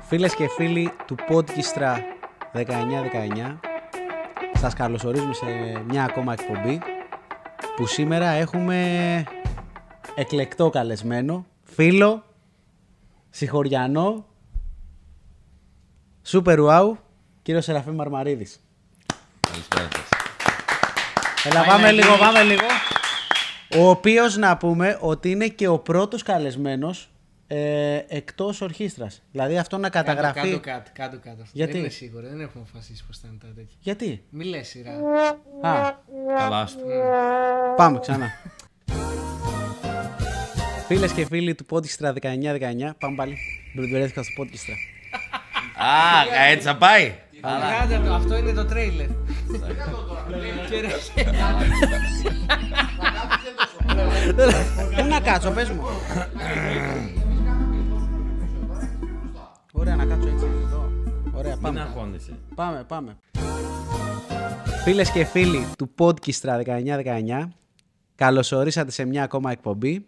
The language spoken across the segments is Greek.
Φίλες και φίλοι του Podcast 1919, σας καλωσορίζουμε σε μια ακόμα εκπομπή που σήμερα έχουμε εκλεκτό καλεσμένο, φίλο, συγχωριανό, super wow, κύριο Σεραφείμ Μαρμαρίδης. Καλησπέρα σας. Έλα, πάμε λίγο. Ο οποίος να πούμε ότι είναι και ο πρώτος καλεσμένος εκτός ορχήστρας. Δηλαδή αυτό να καταγραφεί. Κάτω. Γιατί? Δεν είναι σίγουρο, δεν έχουμε αποφασίσει πως θα είναι τα τέτοια. Γιατί? Μη λες σειρά. Α, Καλά στο. πάμε ξανά. Φίλες και φίλοι του Podcast 1919, πάμε πάλι. Μπερδεύτηκα στο Podcast. Α, έτσι θα πάει. Κάντε το, αυτό είναι το τρέιλερ. Πού να κάτσω, πες μου. Ωραία, να κάτσω έτσι εδώ. Ωραία, Μην πάμε. αγχώνεσαι. Πάμε. Φίλες και φίλοι του Podcast 1919, καλώς ορίσατε σε μια ακόμα εκπομπή.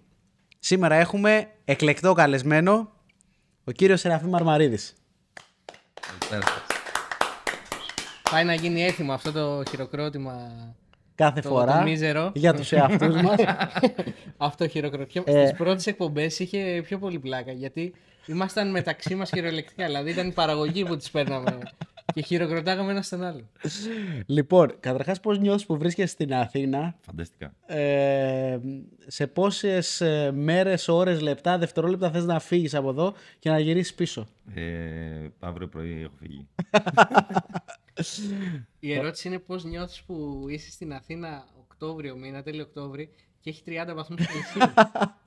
Σήμερα έχουμε εκλεκτό καλεσμένο, ο κύριος Σεραφείμ Μαρμαρίδης. Καλησπέρα σας. Πάει να γίνει έτοιμο αυτό το χειροκρότημα. Κάθε Το φορά μίζερο. για τους εαυτούς μας. Αυτό χειροκρότημα. Στις πρώτες εκπομπές είχε πιο πολύ πλάκα γιατί ήμασταν μεταξύ μας χειρολεκτικά. Δηλαδή ήταν η παραγωγή που τις παίρναμε και χειροκροτάγαμε ένα στον άλλο. Λοιπόν, καταρχάς πώς νιώθεις που βρίσκεσαι στην Αθήνα, Φανταστικά. σε πόσες μέρες, ώρες, λεπτά, δευτερόλεπτα θες να φύγεις από εδώ και να γυρίσεις πίσω? Αύριο πρωί έχω φύγει. Η ερώτηση είναι πώς νιώθεις που είσαι στην Αθήνα Οκτώβριο μήνα, τέλειο Οκτώβρη και έχει 30 βαθμούς Κελσίου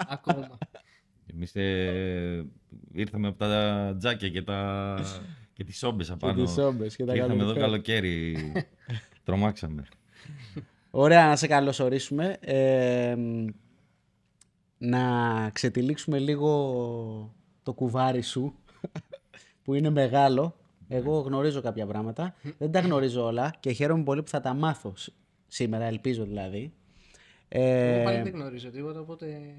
ακόμα. Εμείς ήρθαμε από τα τζάκια και τις σόμπες απάνω. τις σόμπες και τα ήρθαμε εδώ καλοκαίρια. καλοκαίρι. Τρομάξαμε. Ωραία, να σε καλωσορίσουμε. Να ξετυλίξουμε λίγο το κουβάρι σου, που είναι μεγάλο. Εγώ γνωρίζω κάποια πράγματα. Δεν τα γνωρίζω όλα και χαίρομαι πολύ που θα τα μάθω σήμερα, ελπίζω δηλαδή. Εγώ πάλι δεν γνωρίζω τίποτα, οπότε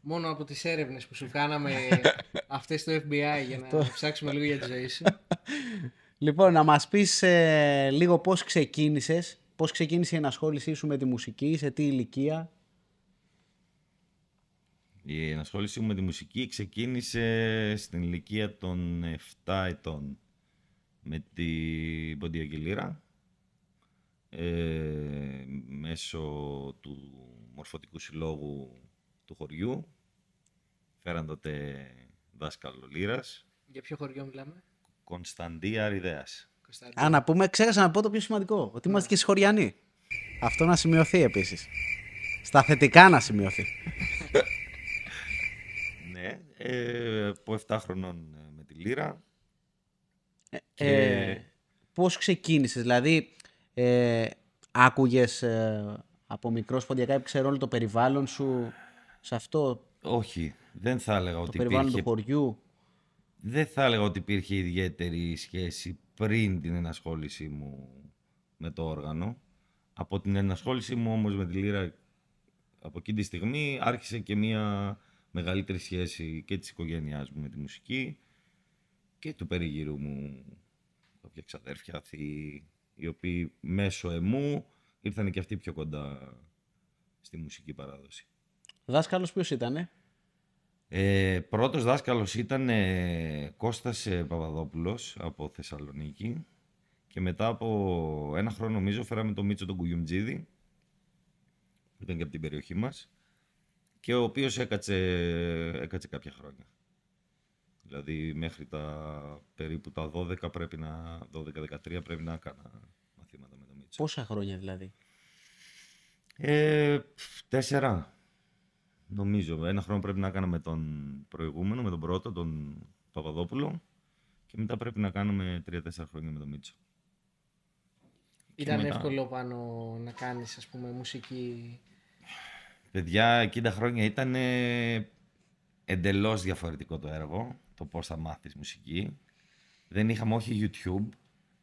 μόνο από τις έρευνες που σου κάναμε αυτές στο FBI για να ψάξουμε λίγο για τη ζωή σου. Λοιπόν, να μας πεις λίγο πώς ξεκίνησε η ενασχόλησή σου με τη μουσική, σε τι ηλικία? Η ενασχόλησή μου με τη μουσική ξεκίνησε στην ηλικία των 7 ετών με την ποντιακή λύρα, μέσω του μορφωτικού συλλόγου του χωριού. Φέραν τότε δάσκαλο λύρας. Για ποιο χωριό μιλάμε? Κωνσταντία Αριδέας. Α, να πούμε, ξέχασα να πω το πιο σημαντικό, ότι είμαστε και συγχωριανοί. Αυτό να σημειωθεί επίσης. Στα θετικά να σημειωθεί. Ναι, από 7 χρονών με τη λύρα. Πώς ξεκίνησες, δηλαδή άκουγες από μικρός ποντιακά, ξέρω όλο το περιβάλλον σου σε αυτό, Όχι, δεν θα έλεγα το ότι περιβάλλον υπήρχε. του χωριού? Δεν θα έλεγα ότι υπήρχε ιδιαίτερη σχέση πριν την ενασχόλησή μου με το όργανο. Από την ενασχόλησή μου όμως με τη λύρα, από εκείνη τη στιγμή άρχισε και μια μεγαλύτερη σχέση και της οικογένειάς μου με τη μουσική και του περιγύρου μου, κάποια ξαδέρφια, θείοι, οι οποίοι μέσω εμού ήρθαν και αυτοί πιο κοντά στη μουσική παράδοση. Δάσκαλος ποιος ήτανε? Πρώτος δάσκαλος ήταν Κώστας Παπαδόπουλος από Θεσσαλονίκη και μετά από ένα χρόνο νομίζω φέραμε τον Μίτσο τον Κουγιουμτζίδη, που ήταν και από την περιοχή μας και ο οποίος έκατσε κάποια χρόνια. Δηλαδή μέχρι περίπου τα 12 πρέπει να, 12-13 πρέπει να έκανα μαθήματα με τον Μίτσο. Πόσα χρόνια δηλαδή? 4. Νομίζω. Ένα χρόνο πρέπει να έκανα με τον προηγούμενο, με τον πρώτο, τον Παπαδόπουλο. Και μετά πρέπει να κάνουμε 3-4 χρόνια με τον Μίτσο. Ήταν μετά. εύκολο πάνω να κάνεις, ας πούμε, μουσική? Παιδιά, εκείνη τα χρόνια ήταν εντελώς διαφορετικό το έργο, το πώς θα μάθεις μουσική. Δεν είχαμε όχι YouTube,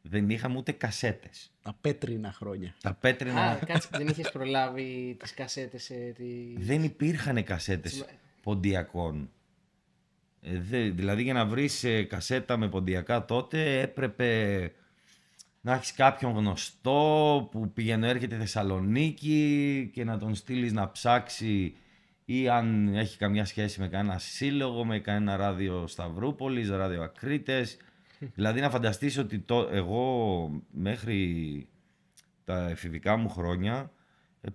δεν είχαμε ούτε κασέτες. Τα πέτρινα χρόνια. Τα πέτρινα... Α, κάτσε, δεν είχες προλάβει τις κασέτες? Δεν υπήρχαν κασέτες ποντιακών Δηλαδή για να βρεις κασέτα με ποντιακά τότε έπρεπε να έχεις κάποιον γνωστό που πηγαίνει έρχεται Θεσσαλονίκη και να τον στείλεις να ψάξει ή αν έχει καμιά σχέση με κανένα σύλλογο, με κανένα ράδιο Σταυρούπολης, ράδιο Ακρίτες. Δηλαδή να φανταστείς ότι εγώ μέχρι τα εφηβικά μου χρόνια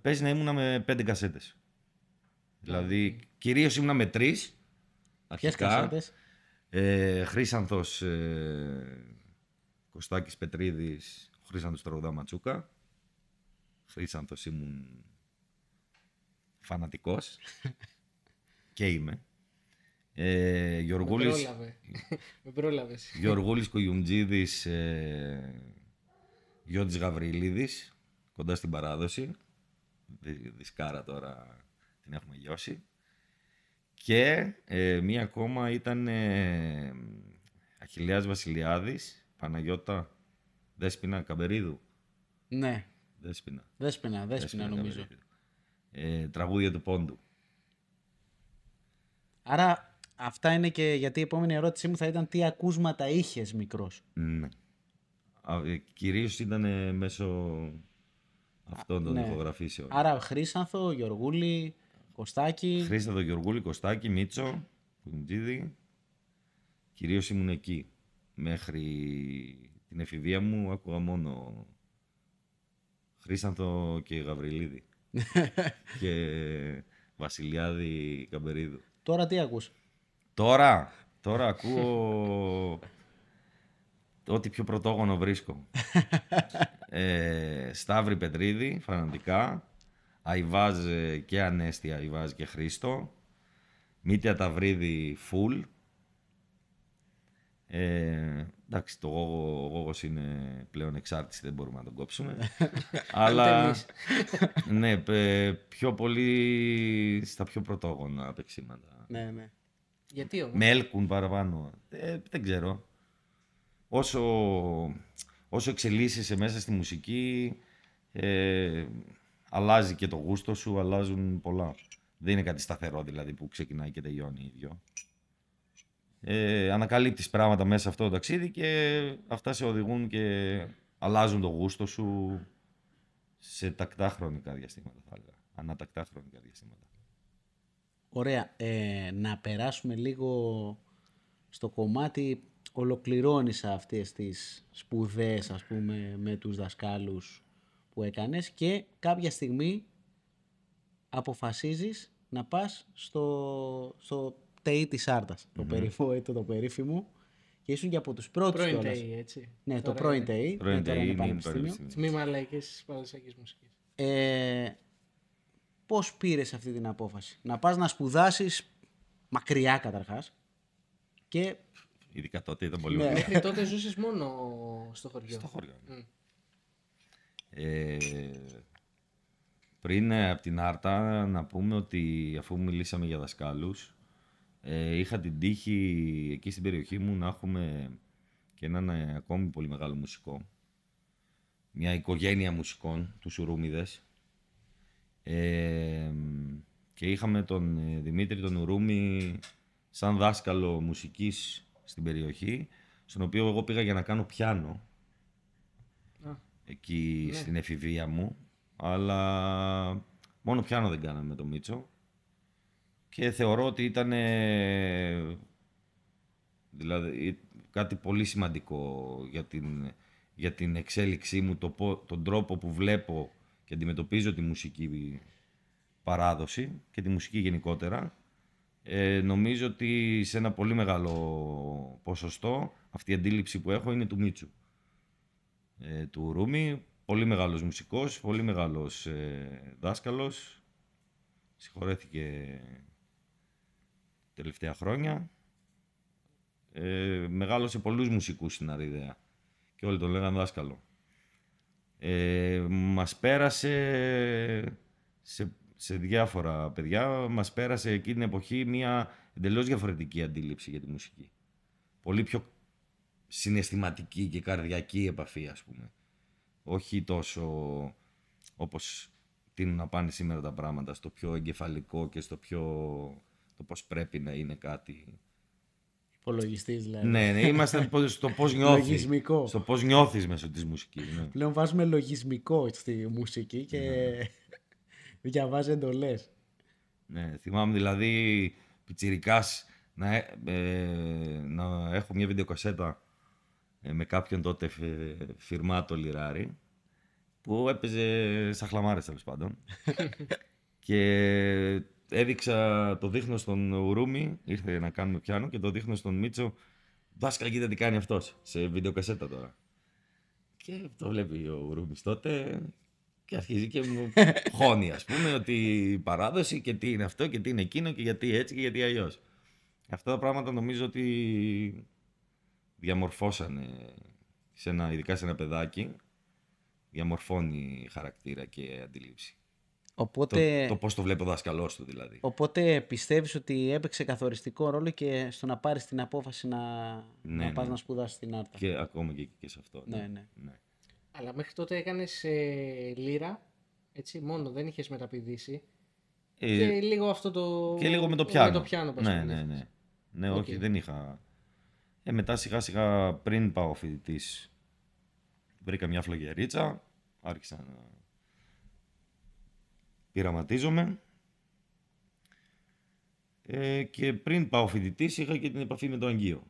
παίζει να ήμουνα με 5 κασέτες. Δηλαδή κυρίως ήμουνα με 3 Ποιες αρχικά. κασέτες? Χρύσανθος Κωστάκης Πετρίδης, Χρύσανθος Τραγουδά Ματσούκα. Χρύσανθος ήμουν φανατικός και είμαι. Γιωργούλης, Με πρόλαβες. Γιωργούλης Κουγιουμτζίδης, Γιώτης Γαβριλίδης, κοντά στην παράδοση. Δισκάρα τώρα την έχουμε γιώσει. Και μία ακόμα ήταν Αχιλλέας Βασιλιάδης, Παναγιώτα Δέσποινα Καμπερίδου. Ναι. Δέσποινα νομίζω. Τραγούδια του Πόντου. Άρα αυτά είναι και γιατί η επόμενη ερώτησή μου θα ήταν τι ακούσματα είχες μικρός. Ναι. Κυρίως ήταν μέσω αυτών των ηχογραφήσεων. Άρα Χρύσανθο, Γιωργούλη, Κωστάκη. Χρύσανθο, Γιωργούλη, Κωστάκη, Μίτσο, Κουντζίδη. Κυρίως ήμουν εκεί. Μέχρι την εφηβεία μου άκουγα μόνο Χρύσανθο και Γαβριλίδη. Και Βασιλιάδη Καμπερίδου. Τώρα τι ακούς? Τώρα ακούω ό,τι πιο πρωτόγονο βρίσκω. Σταύρη Πετρίδη, φανατικά. Αϊβάζ και Ανέστη, Αϊβάζ και Χρήστο. Μήτια Ταυρίδη, φουλ. Εντάξει, ο Γόγος είναι πλέον εξάρτηση, δεν μπορούμε να τον κόψουμε. Αλλά ναι, πιο πολύ στα πιο πρωτόγωνα παίξηματα. Ναι. Γιατί όμως? Με έλκουν παραπάνω. Δεν ξέρω. Όσο εξελίσσεσαι μέσα στη μουσική, αλλάζει και το γούστο σου, αλλάζουν πολλά. Δεν είναι κάτι σταθερό δηλαδή που ξεκινάει και τελειώνει ίδιο. Ανακαλύπτεις πράγματα μέσα σε αυτό το ταξίδι και αυτά σε οδηγούν και αλλάζουν το γούστο σου σε τακτά χρονικά διαστήματα, θα έλεγα. Ανατακτά χρονικά διαστήματα. Ωραία. Να περάσουμε λίγο στο κομμάτι, ολοκληρώνεις αυτές τις σπουδές, ας πούμε, με τους δασκάλους που έκανες και κάποια στιγμή αποφασίζεις να πας στο ΤΕΙ της Άρτας, το περίφημο, και ήσουν και από τους πρώτους Πρώην κιόλας. ΤΕΙ, έτσι. Ναι, Τώρα το πρώην ΤΕΙ. Πρώην τώρα ΤΕΙ είναι είναι πανεπιστήμιο. πανεπιστήμιο. Τμήμα Λαϊκής Παραδοσιακής Μουσικής. Πώς πήρες αυτή την απόφαση? Να πας να σπουδάσεις μακριά καταρχάς και... Ειδικά τότε ήταν πολύ Ναι. ωραία. Μέχρι τότε ζούσες μόνο στο χωριό. Στο χωριό. Πριν από την Άρτα να πούμε ότι αφού μιλήσαμε για δασκάλους, είχα την τύχη εκεί στην περιοχή μου να έχουμε και έναν ακόμη πολύ μεγάλο μουσικό. Μια οικογένεια μουσικών, τους Ουρούμιδες. Και είχαμε τον Δημήτρη τον Ουρούμη σαν δάσκαλο μουσικής στην περιοχή, στον οποίο εγώ πήγα για να κάνω πιάνο εκεί στην εφηβεία μου, αλλά μόνο πιάνο δεν κάναμε με τον Μίτσο και θεωρώ ότι ήταν δηλαδή κάτι πολύ σημαντικό για την εξέλιξή μου, τον τρόπο που βλέπω και αντιμετωπίζω τη μουσική παράδοση και τη μουσική γενικότερα. Νομίζω ότι σε ένα πολύ μεγάλο ποσοστό αυτή η αντίληψη που έχω είναι του Μίτσου. Του Ρούμι, πολύ μεγάλος μουσικός, πολύ μεγάλος δάσκαλος. Συγχωρέθηκε τελευταία χρόνια. Μεγάλωσε πολλούς μουσικούς στην Αριδαία και όλοι τον λέγανε δάσκαλο. Μας πέρασε σε διάφορα παιδιά, μας πέρασε εκείνη την εποχή μια εντελώς διαφορετική αντίληψη για τη μουσική. Πολύ πιο συναισθηματική και καρδιακή επαφή, ας πούμε. Όχι τόσο όπως τείνουν να πάνε σήμερα τα πράγματα, στο πιο εγκεφαλικό και στο πιο το πώς πρέπει να είναι κάτι Υπολογιστής δηλαδή. Ναι, είμαστε στο πώς νιώθεις. Λογισμικό. Στο πώς νιώθεις μέσω της μουσικής. Ναι. Πλέον βάζουμε λογισμικό στη μουσική και διαβάζει εντολές. Ναι, θυμάμαι δηλαδή πιτσιρικάς να έχω μια βιντεοκασέτα με κάποιον τότε φιρμάτο λιράρι που έπαιζε σαν χλαμάρες τέλος πάντων. Και έδειξα το δείχνω στον Ουρούμι, ήρθε να κάνουμε πιάνο και το δείχνω στον Μίτσο. Βάσκα, κοίτα τι κάνει αυτός σε βιντεοκασέτα τώρα. Και το βλέπει ο Ουρούμις τότε και αρχίζει και μου χώνει, ας πούμε, ότι η παράδοση και τι είναι αυτό και τι είναι εκείνο και γιατί έτσι και γιατί αλλιώς. Αυτά τα πράγματα νομίζω ότι διαμορφώσανε ειδικά σε ένα παιδάκι, διαμορφώνει χαρακτήρα και αντίληψη. Οπότε, το πώς το βλέπει ο δάσκαλός του δηλαδή. Οπότε πιστεύεις ότι έπαιξε καθοριστικό ρόλο και στο να πάρεις την απόφαση να πας να σπουδάσεις στην Άρτα. Και ακόμα και σε αυτό. Ναι. Αλλά μέχρι τότε έκανες λύρα, έτσι, μόνο, δεν είχες μεταπηδήσει. Και λίγο αυτό το... Και λίγο με το πιάνο. Με το πιάνο Ναι, okay. Όχι, δεν είχα... μετά σιγά σιγά πριν πάω φοιτητής, βρήκα μια φλογερίτσα, άρχισα να πειραματίζομαι. Και πριν πάω φοιτητής είχα και την επαφή με το Αγγείο.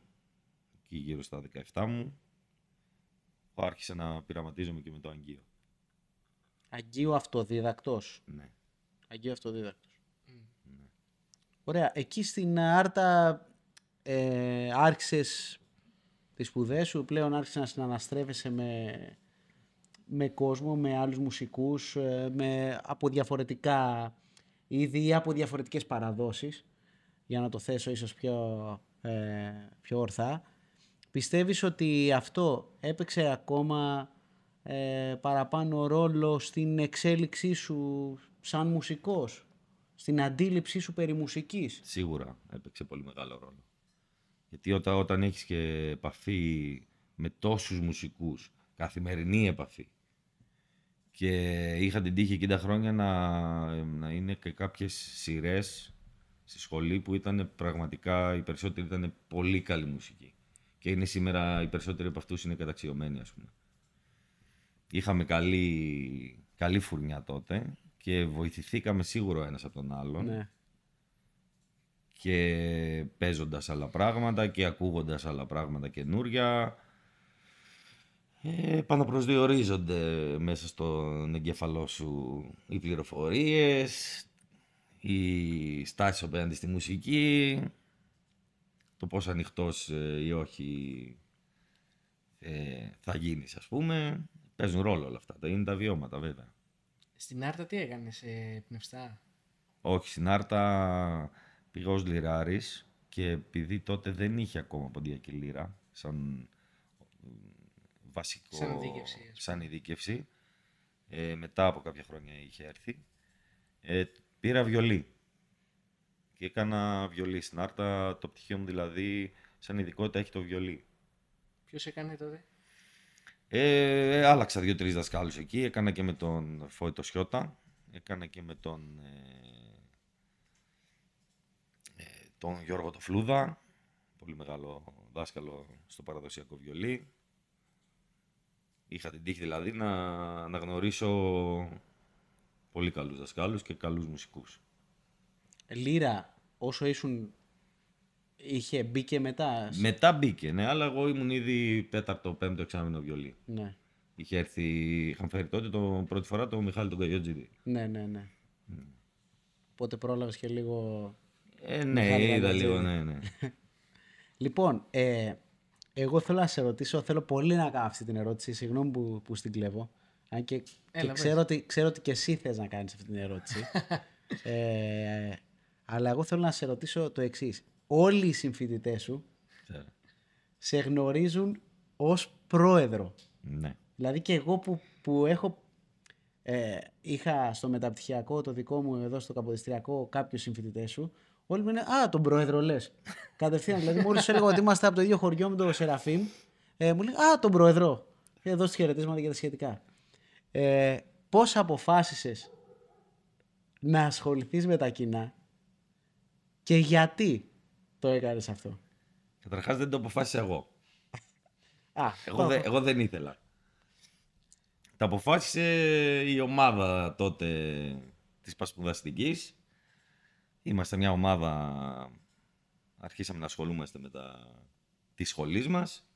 Εκεί γύρω στα 17 μου άρχισα να πειραματίζομαι και με το Αγγείο. Αγγείο αυτοδίδακτος. Ναι. Αγγείο αυτοδίδακτος. Ναι. Ωραία. Εκεί στην Άρτα άρχισες τις σπουδές σου, πλέον άρχισες να συναναστρέφεσαι με κόσμο, με άλλους μουσικούς, από διαφορετικά είδη ή από διαφορετικές παραδόσεις, για να το θέσω ίσως πιο ορθά. Πιστεύεις ότι αυτό έπαιξε ακόμα παραπάνω ρόλο στην εξέλιξή σου σαν μουσικός, στην αντίληψή σου περί μουσικής? Σίγουρα έπαιξε πολύ μεγάλο ρόλο. Γιατί όταν έχεις και επαφή με τόσους μουσικούς, καθημερινή επαφή, και είχα την τύχη εκείνα τα χρόνια να είναι και κάποιες σειρές στη σχολή που ήταν πραγματικά, οι περισσότεροι ήταν πολύ καλή μουσική. Και είναι σήμερα οι περισσότεροι από αυτούς είναι καταξιωμένοι, ας πούμε. Είχαμε καλή φουρνιά τότε και βοηθηθήκαμε σίγουρα ένας από τον άλλον. Ναι. Και παίζοντας άλλα πράγματα και ακούγοντας άλλα πράγματα καινούρια, επαναπροσδιορίζονται μέσα στον εγκέφαλό σου οι πληροφορίες, η στάση απέναντι στη μουσική, το πώς ανοιχτός ή όχι θα γίνεις, ας πούμε. Παίζουν ρόλο όλα αυτά, είναι τα βιώματα βέβαια. Στην Άρτα τι έκανες, πνευστά? Όχι, στην Άρτα πήγα ως λιράρης και επειδή τότε δεν είχε ακόμα ποντιακή λύρα σαν βασικό, σαν ειδίκευση, μετά από κάποια χρόνια είχε έρθει, πήρα βιολί και έκανα βιολί στην Άρτα. Το πτυχίο μου δηλαδή σαν ειδικότητα έχει το βιολί. Ποιος έκανε τότε? Άλλαξα 2-3 δασκάλους εκεί, έκανα και με τον Φώη Σιώτα, έκανα και με τον Γιώργο το Φλούδα, πολύ μεγάλο δάσκαλο στο παραδοσιακό βιολί. Είχα την τύχη δηλαδή να γνωρίσω πολύ καλούς δασκάλους και καλούς μουσικούς. Λύρα, όσο ήσουν, μπήκε μετά? Μετά μπήκε, ναι, αλλά εγώ ήμουν ήδη 4ο-5ο εξάμηνο βιολί. Ναι. Είχαν φέρει τότε πρώτη φορά το Μιχάλη τον Καγιότζηδη. Ναι. Οπότε πρόλαβες και λίγο... Ναι, είδα λίγο, ναι. Λοιπόν, εγώ θέλω να σε ρωτήσω, θέλω πολύ να κάνω αυτή την ερώτηση, συγγνώμη που στην κλέβω, αν και ξέρω ότι και εσύ θες να κάνεις αυτή την ερώτηση. Αλλά εγώ θέλω να σε ρωτήσω το εξής. Όλοι οι συμφοιτητές σου σε γνωρίζουν ως πρόεδρο. Ναι. Δηλαδή και εγώ που είχα στο μεταπτυχιακό το δικό μου εδώ στο Καποδιστριακό κάποιους συμφοιτητές σου, όλοι μου λένε «Α, τον πρόεδρο λες». Κατευθείαν, δηλαδή μόλις σου έλεγα ότι είμαστε από το ίδιο χωριό με τον Σεραφείμ, μου λέει «Α, τον πρόεδρο». Εδώ στις χαιρετίσματα και τα σχετικά. Πώς αποφάσισες να ασχοληθείς με τα κοινά και γιατί το έκανες αυτό? Καταρχάς δεν το αποφάσισα εγώ. Α, Εγώ δεν ήθελα. Τα αποφάσισε η ομάδα τότε της πασπουδαστικής. Είμαστε μια ομάδα, αρχίσαμε να ασχολούμαστε με τη σχολής μας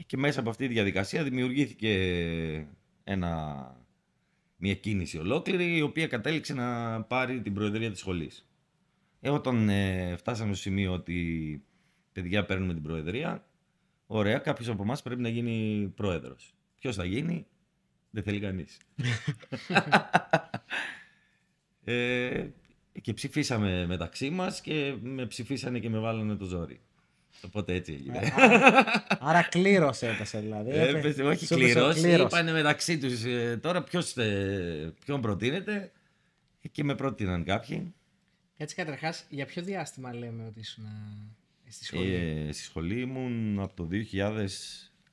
και μέσα από αυτή τη διαδικασία δημιουργήθηκε μια κίνηση ολόκληρη, η οποία κατέληξε να πάρει την προεδρία της σχολής. Όταν φτάσαμε στο σημείο ότι παιδιά παίρνουμε την προεδρία, ωραία, κάποιος από εμάς πρέπει να γίνει πρόεδρος. Ποιος θα γίνει? Δεν θέλει κανείς. Και ψηφίσαμε μεταξύ μας και με ψηφίσανε και με βάλανε το ζόρι. Οπότε έτσι έγινε. Άρα κλήρωσε έπεσε δηλαδή. Όχι κλήρωση, είπανε μεταξύ τους τώρα ποιον προτείνετε και με πρότειναν κάποιοι. Έτσι καταρχάς, για ποιο διάστημα λέμε ότι ήσουν στη σχολή? Στη σχολή ήμουν από το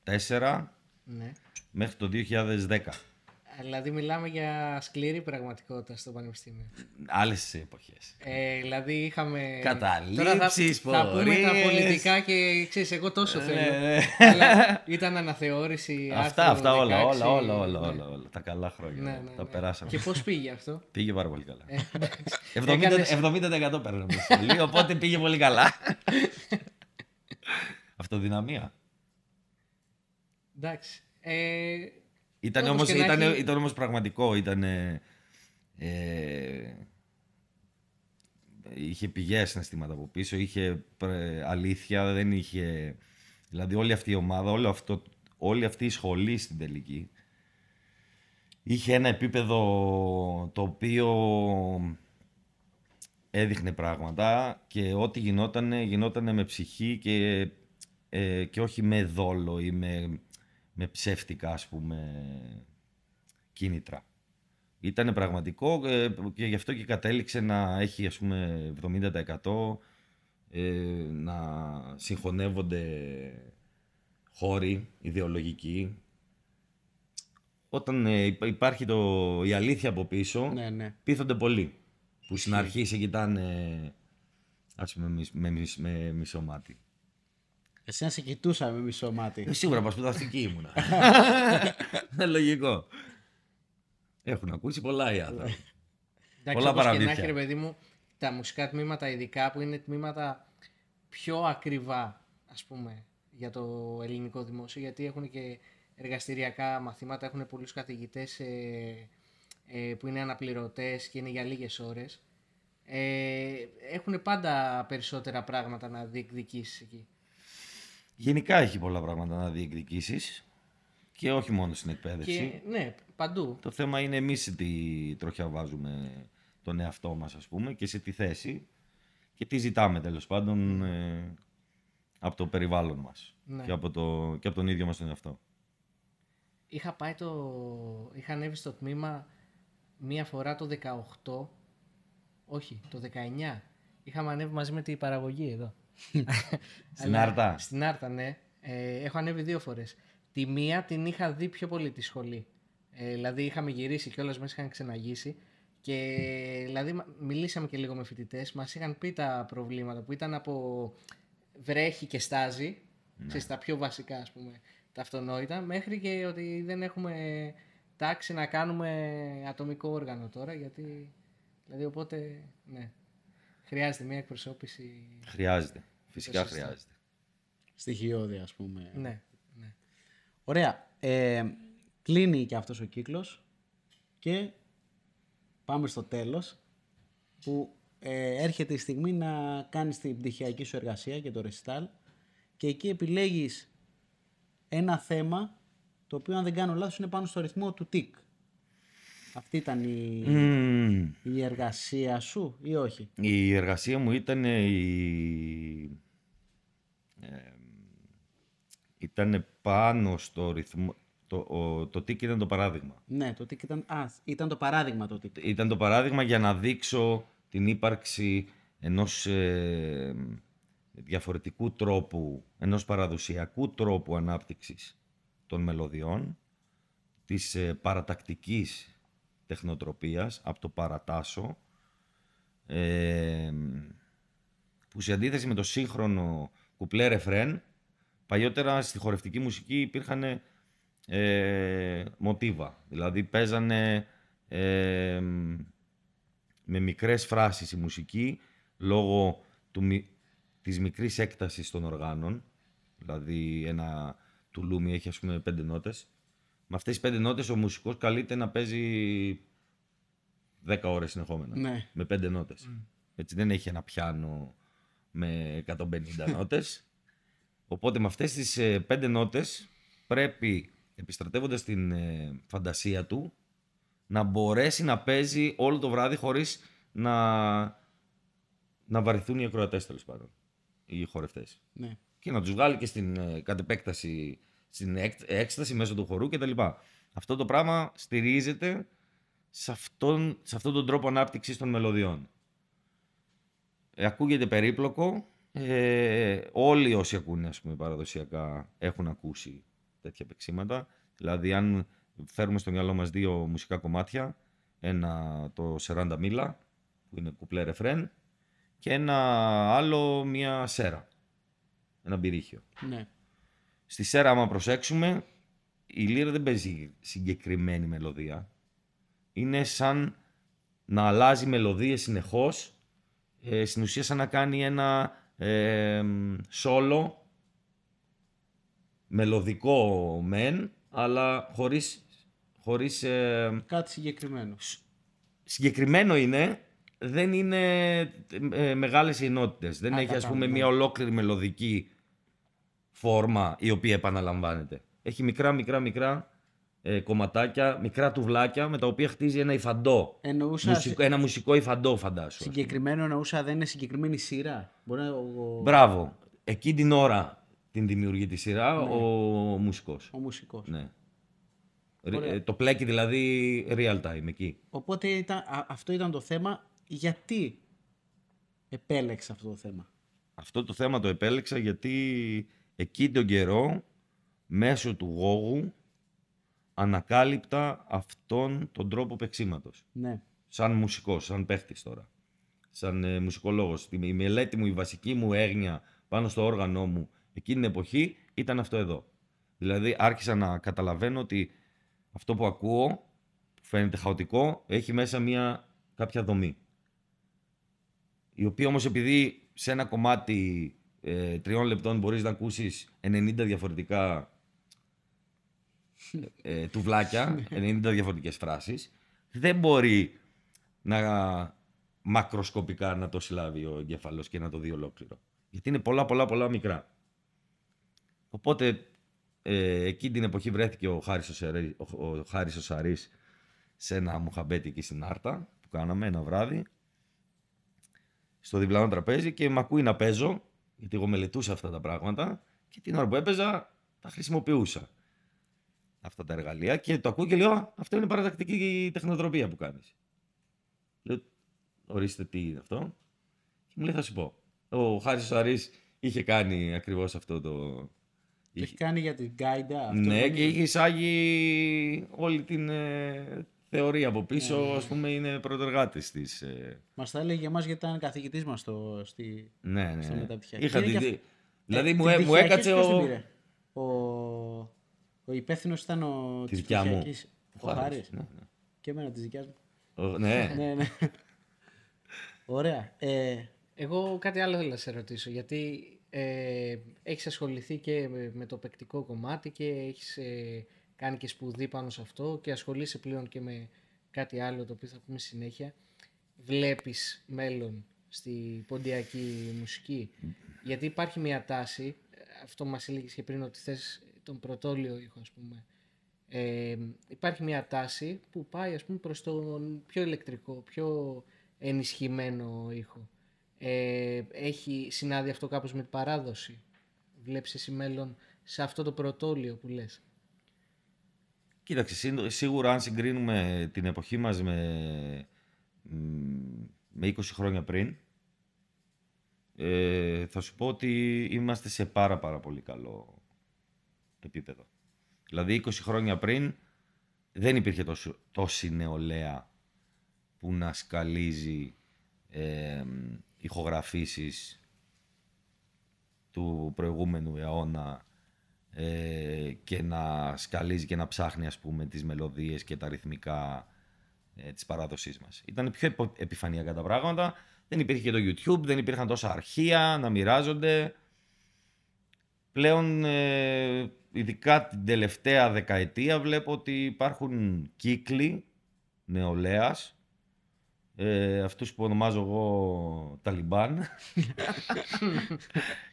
2004 Ναι. μέχρι το 2010. Δηλαδή μιλάμε για σκληρή πραγματικότητα στο πανεπιστήμιο. Άλλες εποχές. Δηλαδή είχαμε... Καταλήψεις, θα πούμε τα πολιτικά και ξέρεις, εγώ τόσο θέλω. Αλλά ήταν αναθεώρηση, Αυτά 16, όλα. Τα καλά χρόνια. Ναι. Τα περάσαμε. Και πώς πήγε αυτό? Πήγε πάρα πολύ καλά. Έκανες... 70% παίρναμε στη σχολή, οπότε πήγε πολύ καλά. Αυτοδυναμία. Εντάξει. Ήταν όμως πραγματικό, είχε πηγές συναισθήματα από πίσω, είχε αλήθεια, δεν είχε... Δηλαδή όλη αυτή η ομάδα, όλη αυτή η σχολή στην τελική, είχε ένα επίπεδο το οποίο έδειχνε πράγματα και ό,τι γινότανε με ψυχή και όχι με δόλο ή με ψεύτικα, ας πούμε, κίνητρα. Ήτανε πραγματικό και γι' αυτό και κατέληξε να έχει, ας πούμε, 70%, να συγχωνεύονται χώροι ιδεολογικοί. Όταν υπάρχει η αλήθεια από πίσω, ναι. πείθονται πολλοί. Που στην αρχή σε κοιτάνε, ας πούμε, με μισό μάτι. Εσύ να σε κοιτούσα με μισό μάτι. Σίγουρα πασπουδαστική ήμουνα. Λογικό. Έχουν ακούσει πολλά οι άνθρωποι. Πολλά παραμύθια. Και να έχει, ρε παιδί μου, τα μουσικά τμήματα ειδικά που είναι τμήματα πιο ακριβά, ας πούμε, για το ελληνικό δημόσιο, γιατί έχουν και εργαστηριακά μαθήματα, έχουν πολλούς καθηγητές που είναι αναπληρωτές και είναι για λίγες ώρες. Έχουν πάντα περισσότερα πράγματα να διεκδικήσεις εκεί. Γενικά έχει πολλά πράγματα να διεκδικήσεις και όχι μόνο στην εκπαίδευση. Και, ναι, παντού. Το θέμα είναι εμείς τι τροχιά βάζουμε τον εαυτό μας, ας πούμε, και σε τι θέση και τι ζητάμε τέλος πάντων από το περιβάλλον μας, ναι, και από τον ίδιο μας τον εαυτό. Είχα ανέβει στο τμήμα μία φορά το 18, όχι, το 19. Είχαμε ανέβει μαζί με την παραγωγή εδώ. Στην Άρτα. Στην Άρτα, ναι. Έχω ανέβει 2 φορές. Τη μία την είχα δει πιο πολύ τη σχολή. Δηλαδή είχαμε γυρίσει και όλες μας είχαν ξεναγήσει. Και δηλαδή μιλήσαμε και λίγο με φοιτητές. Μας είχαν πει τα προβλήματα που ήταν από βρέχει και στάζει. Ναι. Ξέρεις, τα πιο βασικά, ας πούμε, τα αυτονόητα. Μέχρι και ότι δεν έχουμε τάξη να κάνουμε ατομικό όργανο τώρα. Γιατί, δηλαδή, οπότε, ναι. Χρειάζεται μια εκπροσώπηση. Χρειάζεται. Φυσικά χρειάζεται. Στοιχειώδη, ας πούμε. Ναι. Ωραία. Κλείνει και αυτός ο κύκλος και πάμε στο τέλος που έρχεται η στιγμή να κάνεις την πτυχιακή σου εργασία και το recital και εκεί επιλέγεις ένα θέμα το οποίο, αν δεν κάνω λάθος, είναι πάνω στο ρυθμό του TIC. Αυτή ήταν η εργασία σου ή όχι? Η εργασία μου ήταν ήταν πάνω στο ρυθμό. Το TIC ήταν το παράδειγμα. Ναι, το TIC ήταν το παράδειγμα το TIC. Ήταν το παράδειγμα για να δείξω την ύπαρξη ενός διαφορετικού τρόπου, ενός παραδοσιακού τρόπου ανάπτυξης των μελωδιών, της παρατακτικής τεχνοτροπίας, από το παρατάσο, που σε αντίθεση με το σύγχρονο κουπλέ ρεφρέν. Παλιότερα στη χορευτική μουσική υπήρχαν μοτίβα. Δηλαδή παίζανε με μικρές φράσεις η μουσική λόγω της μικρής έκτασης των οργάνων. Δηλαδή ένα τουλούμι έχει ας πούμε 5 νότες. Με αυτές τις 5 νότες ο μουσικός καλείται να παίζει 10 ώρες συνεχόμενα. Ναι. Με 5 νότες. Έτσι δεν έχει ένα πιάνο με 150 νότες. Οπότε με αυτές τις 5 νότες πρέπει, επιστρατεύοντας την φαντασία του, να μπορέσει να παίζει όλο το βράδυ χωρίς να βαρεθούν οι ακροατές, τέλος πάντων, οι χορευτές. Ναι. Και να τους βγάλει και στην κατ' επέκταση, στην έκσταση μέσω του χορού κτλ. Αυτό το πράγμα στηρίζεται σε αυτόν τον τρόπο ανάπτυξης των μελωδιών. Ακούγεται περίπλοκο. Όλοι όσοι ακούνε, ας πούμε, παραδοσιακά έχουν ακούσει τέτοια παίξηματα. Δηλαδή, αν φέρουμε στο μυαλό μας 2 μουσικά κομμάτια, ένα το 40 μίλα, που είναι κουπλέ ρεφρέν, και ένα άλλο μια σέρα, ένα μπυρίχιο. Ναι. Στη σέρα, άμα προσέξουμε, η λύρα δεν παίζει συγκεκριμένη μελωδία. Είναι σαν να αλλάζει μελωδίες συνεχώς, στην ουσία σαν να κάνει ένα σόλο μελωδικό μεν, αλλά χωρίς Κάτι συγκεκριμένο. συγκεκριμένο είναι, δεν είναι μεγάλες ενότητες. Δεν έχει, ας πούμε, μια ολόκληρη μελωδική φόρμα η οποία επαναλαμβάνεται. Έχει μικρά κομματάκια, μικρά τουβλάκια με τα οποία χτίζει ένα υφαντό. Ένα μουσικό υφαντό, φαντάσου. Συγκεκριμένο εννοούσα, δεν είναι συγκεκριμένη σειρά. Μπράβο. Εκεί την ώρα την δημιουργεί τη σειρά, ναι, ο μουσικός. Ο μουσικός. Ναι. Το πλέκει δηλαδή real time εκεί. Οπότε αυτό ήταν το θέμα. Γιατί επέλεξα αυτό το θέμα? Αυτό το θέμα το επέλεξα γιατί εκεί τον καιρό, μέσω του γόγου, ανακάλυπτα αυτόν τον τρόπο παίξηματος. Ναι. Σαν μουσικός, σαν παίχτης τώρα. Σαν μουσικολόγος. Η μελέτη μου, η βασική μου έγνοια πάνω στο όργανο μου εκείνη την εποχή ήταν αυτό εδώ. Δηλαδή άρχισα να καταλαβαίνω ότι αυτό που ακούω, που φαίνεται χαοτικό, έχει μέσα κάποια δομή. Η οποία όμως, επειδή σε ένα κομμάτι 3 λεπτών μπορείς να ακούσεις 90 διαφορετικά τουβλάκια, 90 διαφορετικές φράσεις, δεν μπορεί να μακροσκοπικά να το συλλάβει ο εγκέφαλος και να το δει ολόκληρο. Γιατί είναι πολλά μικρά. Οπότε εκείνη την εποχή βρέθηκε ο Χάρης ο Σαρής σε ένα μουχαμπέτι εκεί στην Άρτα που κάναμε ένα βράδυ στο διπλανό τραπέζι και με ακούει να παίζω, γιατί εγώ μελετούσα αυτά τα πράγματα και την ώρα που έπαιζα τα χρησιμοποιούσα αυτά τα εργαλεία και το ακούω και λέω αυτό είναι παρατακτική τεχνοτροπία που κάνεις. Λέω ορίστε τι είναι αυτό και μου λέει θα σου πω. Ο Χάρης ο Σαρής είχε κάνει ακριβώς αυτό το... Το έχει κάνει για την Γκάιντα. Ναι, και είχε εισάγει όλη την θεωρία από πίσω, ας πούμε, είναι πρωτεργάτης της. Μας τα έλεγε εμάς γιατί ήταν καθηγητής μας στο μεταπτυχιακό. Είχα δηλαδή μου έκατσε ο υπεύθυνος ήταν της δικιά μου. Ο Χάρης. Ναι. Και εμένα της δικιάς μου. Ναι. Ωραία. Εγώ κάτι άλλο θέλω να σε ρωτήσω, γιατί έχεις ασχοληθεί και με το παικτικό κομμάτι και έχεις κάνει και σπουδή πάνω σε αυτό και ασχολείσαι πλέον και με κάτι άλλο το οποίο θα πούμε συνέχεια. Βλέπεις μέλλον στη ποντιακή μουσική? Γιατί υπάρχει μια τάση, αυτό μας έλεγες και πριν ότι θες τον πρωτόλιο ήχο, ας πούμε. Υπάρχει μια τάση που πάει, ας πούμε, προς τον πιο ηλεκτρικό, πιο ενισχυμένο ήχο. Έχει συνάδει αυτό κάπως με την παράδοση? Βλέπεις εσύ μέλλον σε αυτό το πρωτόλιο που λες? Κοίταξε, σίγουρα αν συγκρίνουμε την εποχή μας με 20 χρόνια πριν, θα σου πω ότι είμαστε σε πάρα πολύ καλό επίπεδο. Δηλαδή 20 χρόνια πριν δεν υπήρχε τόση νεολαία που να σκαλίζει ηχογραφήσεις του προηγούμενου αιώνα και να σκαλίζει και να ψάχνει, ας πούμε, τις μελωδίες και τα ρυθμικά της παράδοσής μας. Ήταν πιο επιφανειακά τα πράγματα. Δεν υπήρχε και το YouTube, δεν υπήρχαν τόσα αρχεία να μοιράζονται. Πλέον, ειδικά την τελευταία δεκαετία, βλέπω ότι υπάρχουν κύκλοι νεολαίας, αυτούς που ονομάζω εγώ Ταλιμπάν.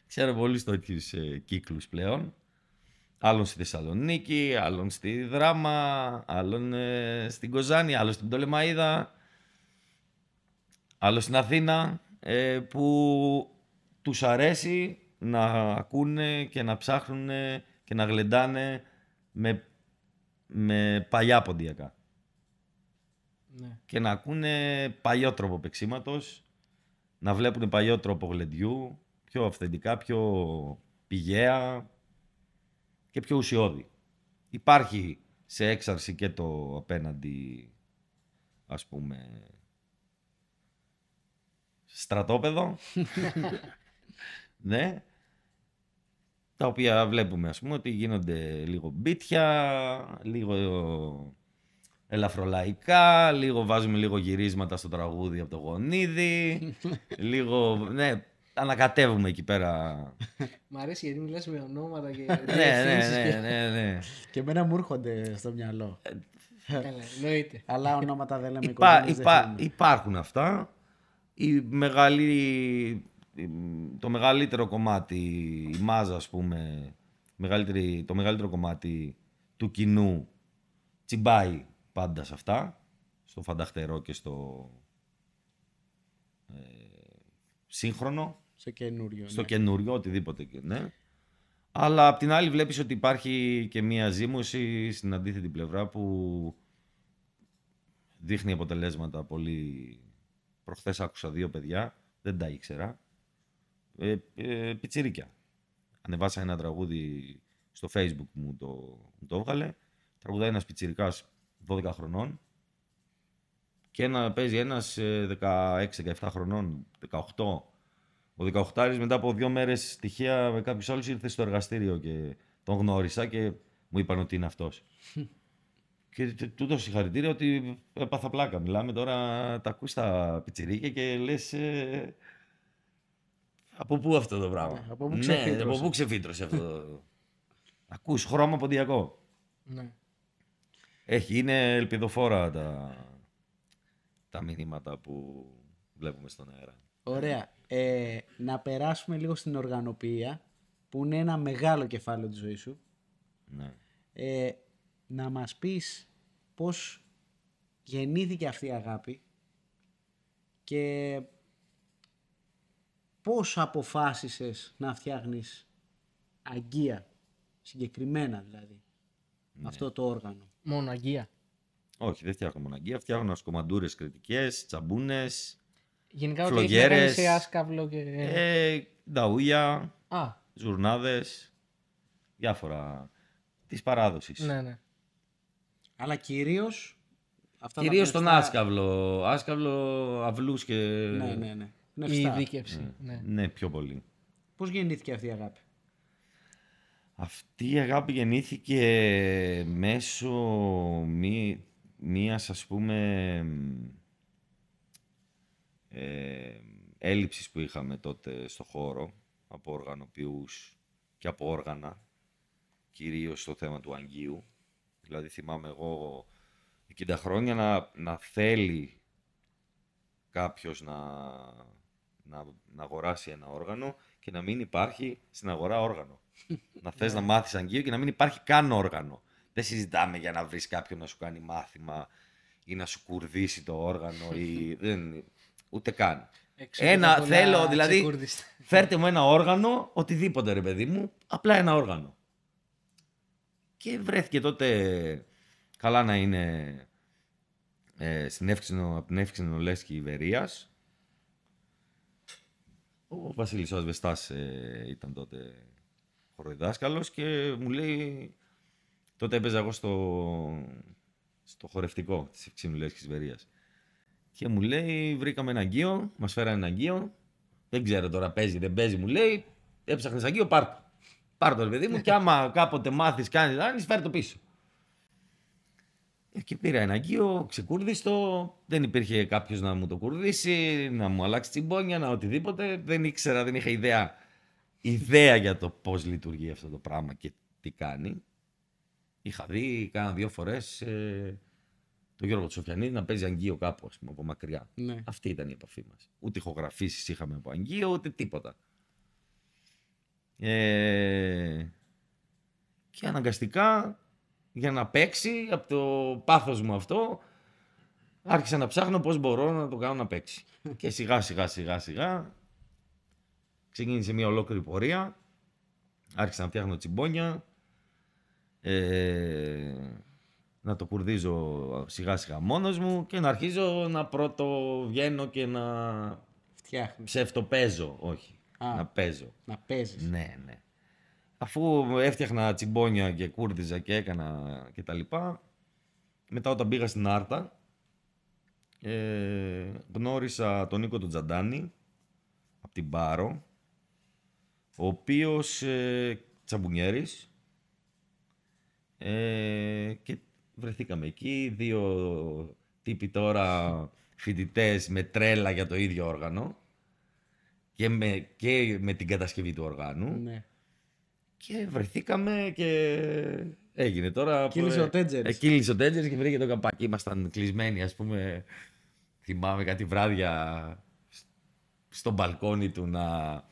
Ξέρω πολλούς τέτοιους κύκλους πλέον. Άλλον στη Θεσσαλονίκη, άλλον στη Δράμα, άλλον στην Κοζάνη, άλλον στην Πτολεμαΐδα, άλλον στην Αθήνα, που τους αρέσει να ακούνε και να ψάχνουν και να γλεντάνε με παλιά ποντιακά. Ναι. Και να ακούνε παλιό τρόπο παίξηματος, να βλέπουν παλιό τρόπο γλεντιού, πιο αυθεντικά, πιο πηγαία και πιο ουσιώδη. Υπάρχει σε έξαρση και το απέναντι, ας πούμε, στρατόπεδο, ναι, τα οποία βλέπουμε, ας πούμε, ότι γίνονται λίγο μπίτια, λίγο ελαφρολαϊκά, λίγο βάζουμε λίγο γυρίσματα στο τραγούδι από το Γονίδι, λίγο, ναι, ανακατεύουμε εκεί πέρα. Μ' αρέσει γιατί μιλάς με ονόματα και Ναι. Και εμένα μου έρχονται στο μυαλό. Καλά, εννοείται. Αλλά ονόματα δεν λέμε, οικογένειες δεν θέλουμε. Υπάρχουν αυτά. Το μεγαλύτερο κομμάτι, η μάζα, ας πούμε, το μεγαλύτερο κομμάτι του κοινού τσιμπάει πάντα σε αυτά, στο φανταχτερό και στο σύγχρονο, στο καινούριο, οτιδήποτε και ναι. Αλλά απ' την άλλη βλέπεις ότι υπάρχει και μία ζήμωση στην αντίθετη πλευρά που δείχνει αποτελέσματα πολύ. Προχθές άκουσα 2 παιδιά, δεν τα ήξερα, πιτσιρίκια. Ανεβάσα ένα τραγούδι στο Facebook μου το έβγαλε. Τραγουδάει ένας πιτσιρικάς 12 χρονών και παίζει ένας 16-17 χρονών, 18. Ο 18άρης μετά από 2 μέρες στοιχεία με κάποιους άλλους ήρθε στο εργαστήριο και τον γνώρισα και μου είπαν ότι είναι αυτός. Και του δώσα συγχαρητήρια ότι έπαθα πλάκα. Μιλάμε τώρα, τα ακούς τα πιτσιρίκια και λες από πού αυτό το πράγμα. Από πού ξεφύτρωσε αυτό. Ακούς χρώμα ποντιακό. Ναι. Είναι ελπιδοφόρα τα μηνύματα που βλέπουμε στον αέρα. Ωραία. Να περάσουμε λίγο στην οργανωπία, που είναι ένα μεγάλο κεφάλαιο της ζωής σου. Ναι. Να μας πεις πώς γεννήθηκε αυτή η αγάπη και πώς αποφάσισες να φτιάχνεις αγκία, συγκεκριμένα δηλαδή, αυτό το όργανο. Μόνο αγκία. Όχι, δεν φτιάχνω μόνο αγκία, φτιάχνω ασκομαντούρες κριτικές, τσαμπούνες, Γενικά ό,τι φλογέρες, έχει να κάνει σε άσκαυλο και... νταούλια, Α, ζουρνάδες, διάφορα της παράδοσης. ναι. Αλλά κυρίως... Κυρίως τον άσκαυλο, αυλούς και... Ναι. Η ειδίκευση. Ναι. Ναι, πιο πολύ. Πώς γεννήθηκε αυτή η αγάπη? Αυτή η αγάπη γεννήθηκε μέσω μίας, ας πούμε, έλλειψης που είχαμε τότε στο χώρο από οργανοποιούς και από όργανα, κυρίως στο θέμα του αγγείου. Δηλαδή θυμάμαι εγώ 60 χρόνια να θέλει κάποιος να αγοράσει ένα όργανο και να μην υπάρχει στην αγορά όργανο. Να θες να μάθεις αγγείο και να μην υπάρχει καν όργανο. Δεν συζητάμε για να βρεις κάποιον να σου κάνει μάθημα ή να σου κουρδίσει το όργανο ή ούτε καν. Θέλω, δηλαδή, φέρτε μου ένα όργανο, οτιδήποτε ρε παιδί μου, απλά ένα όργανο. Και βρέθηκε τότε, καλά να είναι, από την Εύξηνο Λέσχη Ιβερίας. Ο Βασίλης ο Ασβεστάς ήταν τότε χοροδιδάσκαλος και μου λέει, τότε έπαιζα εγώ στο χορευτικό της Ευξήνου Λέσχης Ιβερίας. Και μου λέει, βρήκαμε ένα αγγείο, μας φέρανε ένα αγγείο, δεν ξέρω τώρα παίζει, δεν παίζει, μου λέει, έψαχνες αγκείο, πάρ' το ρε παιδί μου και άμα κάποτε μάθεις, κάνεις, φέρ' το πίσω. Και πήρα ένα αγκείο, ξεκούρδιστο, δεν υπήρχε κάποιος να μου το κουρδίσει, να μου αλλάξει τσιμπόνια, να οτιδήποτε. Δεν ήξερα, δεν είχα ιδέα για το πώς λειτουργεί αυτό το πράγμα και τι κάνει. Είχα δει κάνα 2 φορές τον Γιώργο Τσοφιανίδη να παίζει αγκείο κάπου, ας πούμε, από μακριά. Ναι. Αυτή ήταν η επαφή μας. Ούτε ηχογραφήσεις είχαμε από αγκείο, ούτε τίποτα. Και αναγκαστικά, για να παίξει, από το πάθος μου αυτό, άρχισα να ψάχνω πώς μπορώ να το κάνω να παίξει. Και σιγά σιγά ξεκίνησε μια ολόκληρη πορεία. Άρχισα να φτιάχνω τσιμπόνια, να το κουρδίζω σιγά σιγά μόνος μου και να αρχίζω να πρώτο βγαίνω και να ψευτοπαίζω, όχι, να παίζω. Να παίζεις. Ναι. Αφού έφτιαχνα τσιμπόνια και κούρδιζα και έκανα και τα λοιπά, μετά όταν πήγα στην Άρτα, γνώρισα τον Νίκο τον Τζαντάνη από την Πάρο, ο οποίος τσαμπουνιέρης, και βρεθήκαμε εκεί, 2 τύποι τώρα φοιτητές με τρέλα για το ίδιο όργανο και με την κατασκευή του οργάνου. Ναι. Και βρεθήκαμε και έγινε τώρα. Κύλησε ο Τέντζερης. Κύλησε ο Τέντζερης και βρήκε το καπάκι. Ήμασταν κλεισμένοι, ας πούμε. Θυμάμαι κάτι βράδια στο μπαλκόνι του να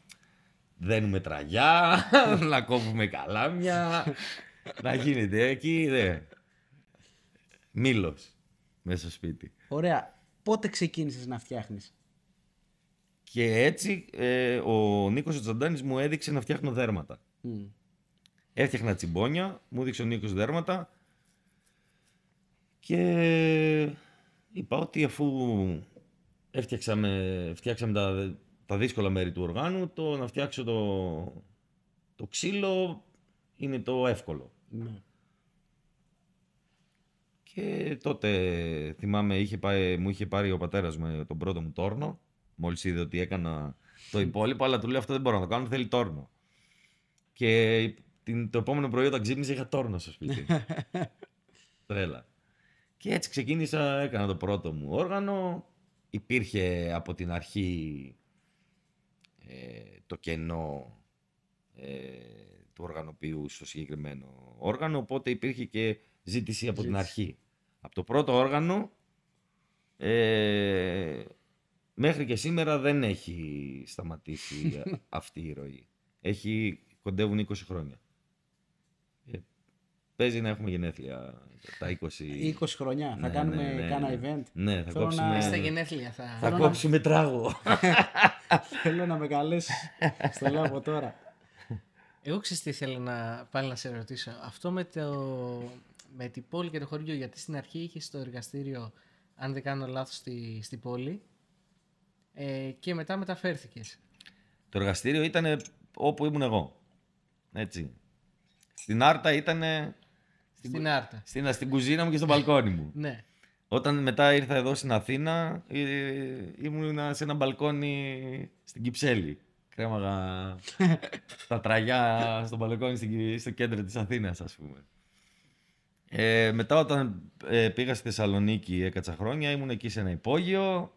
δένουμε τραγιά, να κόβουμε καλάμια, να γίνεται εκεί. Μήλος μέσα στο σπίτι. Ωραία. Πότε ξεκίνησες να φτιάχνεις? Και έτσι ο Νίκος ο Τζαντάνης μου έδειξε να φτιάχνω δέρματα. Έφτιαχνα τσιμπόνια, μου έδειξε ο Νίκος δέρματα και είπα ότι αφού φτιάξαμε τα δύσκολα μέρη του οργάνου, το να φτιάξω το ξύλο είναι το εύκολο. Ναι. Και τότε θυμάμαι μου είχε πάρει ο πατέρας με τον πρώτο μου τόρνο, μόλις είδε ότι έκανα το υπόλοιπο, αλλά του λέω αυτό δεν μπορώ να το κάνω, θέλει τόρνο. Και το επόμενο πρωί όταν ξύπνησα είχα τόρνο στο σπίτι. Τρέλα. Και έτσι ξεκίνησα, έκανα το πρώτο μου όργανο. Υπήρχε από την αρχή το κενό του οργανοποιού στο συγκεκριμένο όργανο, οπότε υπήρχε και ζήτηση από την αρχή. Από το πρώτο όργανο μέχρι και σήμερα δεν έχει σταματήσει αυτή η ροή. Κοντεύουν 20 χρόνια. Παίζει να έχουμε γενέθλια τα 20... 20 χρόνια. Θα κάνουμε κάνα event. Ναι, θα κόψουμε... Στα γενέθλια θα κόψουμε τράγο. Θέλω να με καλέσει. Στο λέω από τώρα. Εγώ ξέρεις τι θέλω πάλι να σε ρωτήσω. Αυτό με την πόλη και το χωριό, γιατί στην αρχή είχες το εργαστήριο, αν δεν κάνω λάθος, στη πόλη, και μετά μεταφέρθηκες. Το εργαστήριο ήταν όπου ήμουν εγώ. Έτσι. Στην Άρτα ήταν. Στην Άρτα. Στην κουζίνα μου και στο μπαλκόνι μου. Ναι. Όταν μετά ήρθα εδώ στην Αθήνα, ήμουν σε ένα μπαλκόνι στην Κυψέλη. Κρέμαγα τα τραγιά στο μπαλκόνι στο κέντρο της Αθήνας, ας πούμε. Μετά όταν πήγα στη Θεσσαλονίκη, έκατσα χρόνια, ήμουν εκεί σε ένα υπόγειο.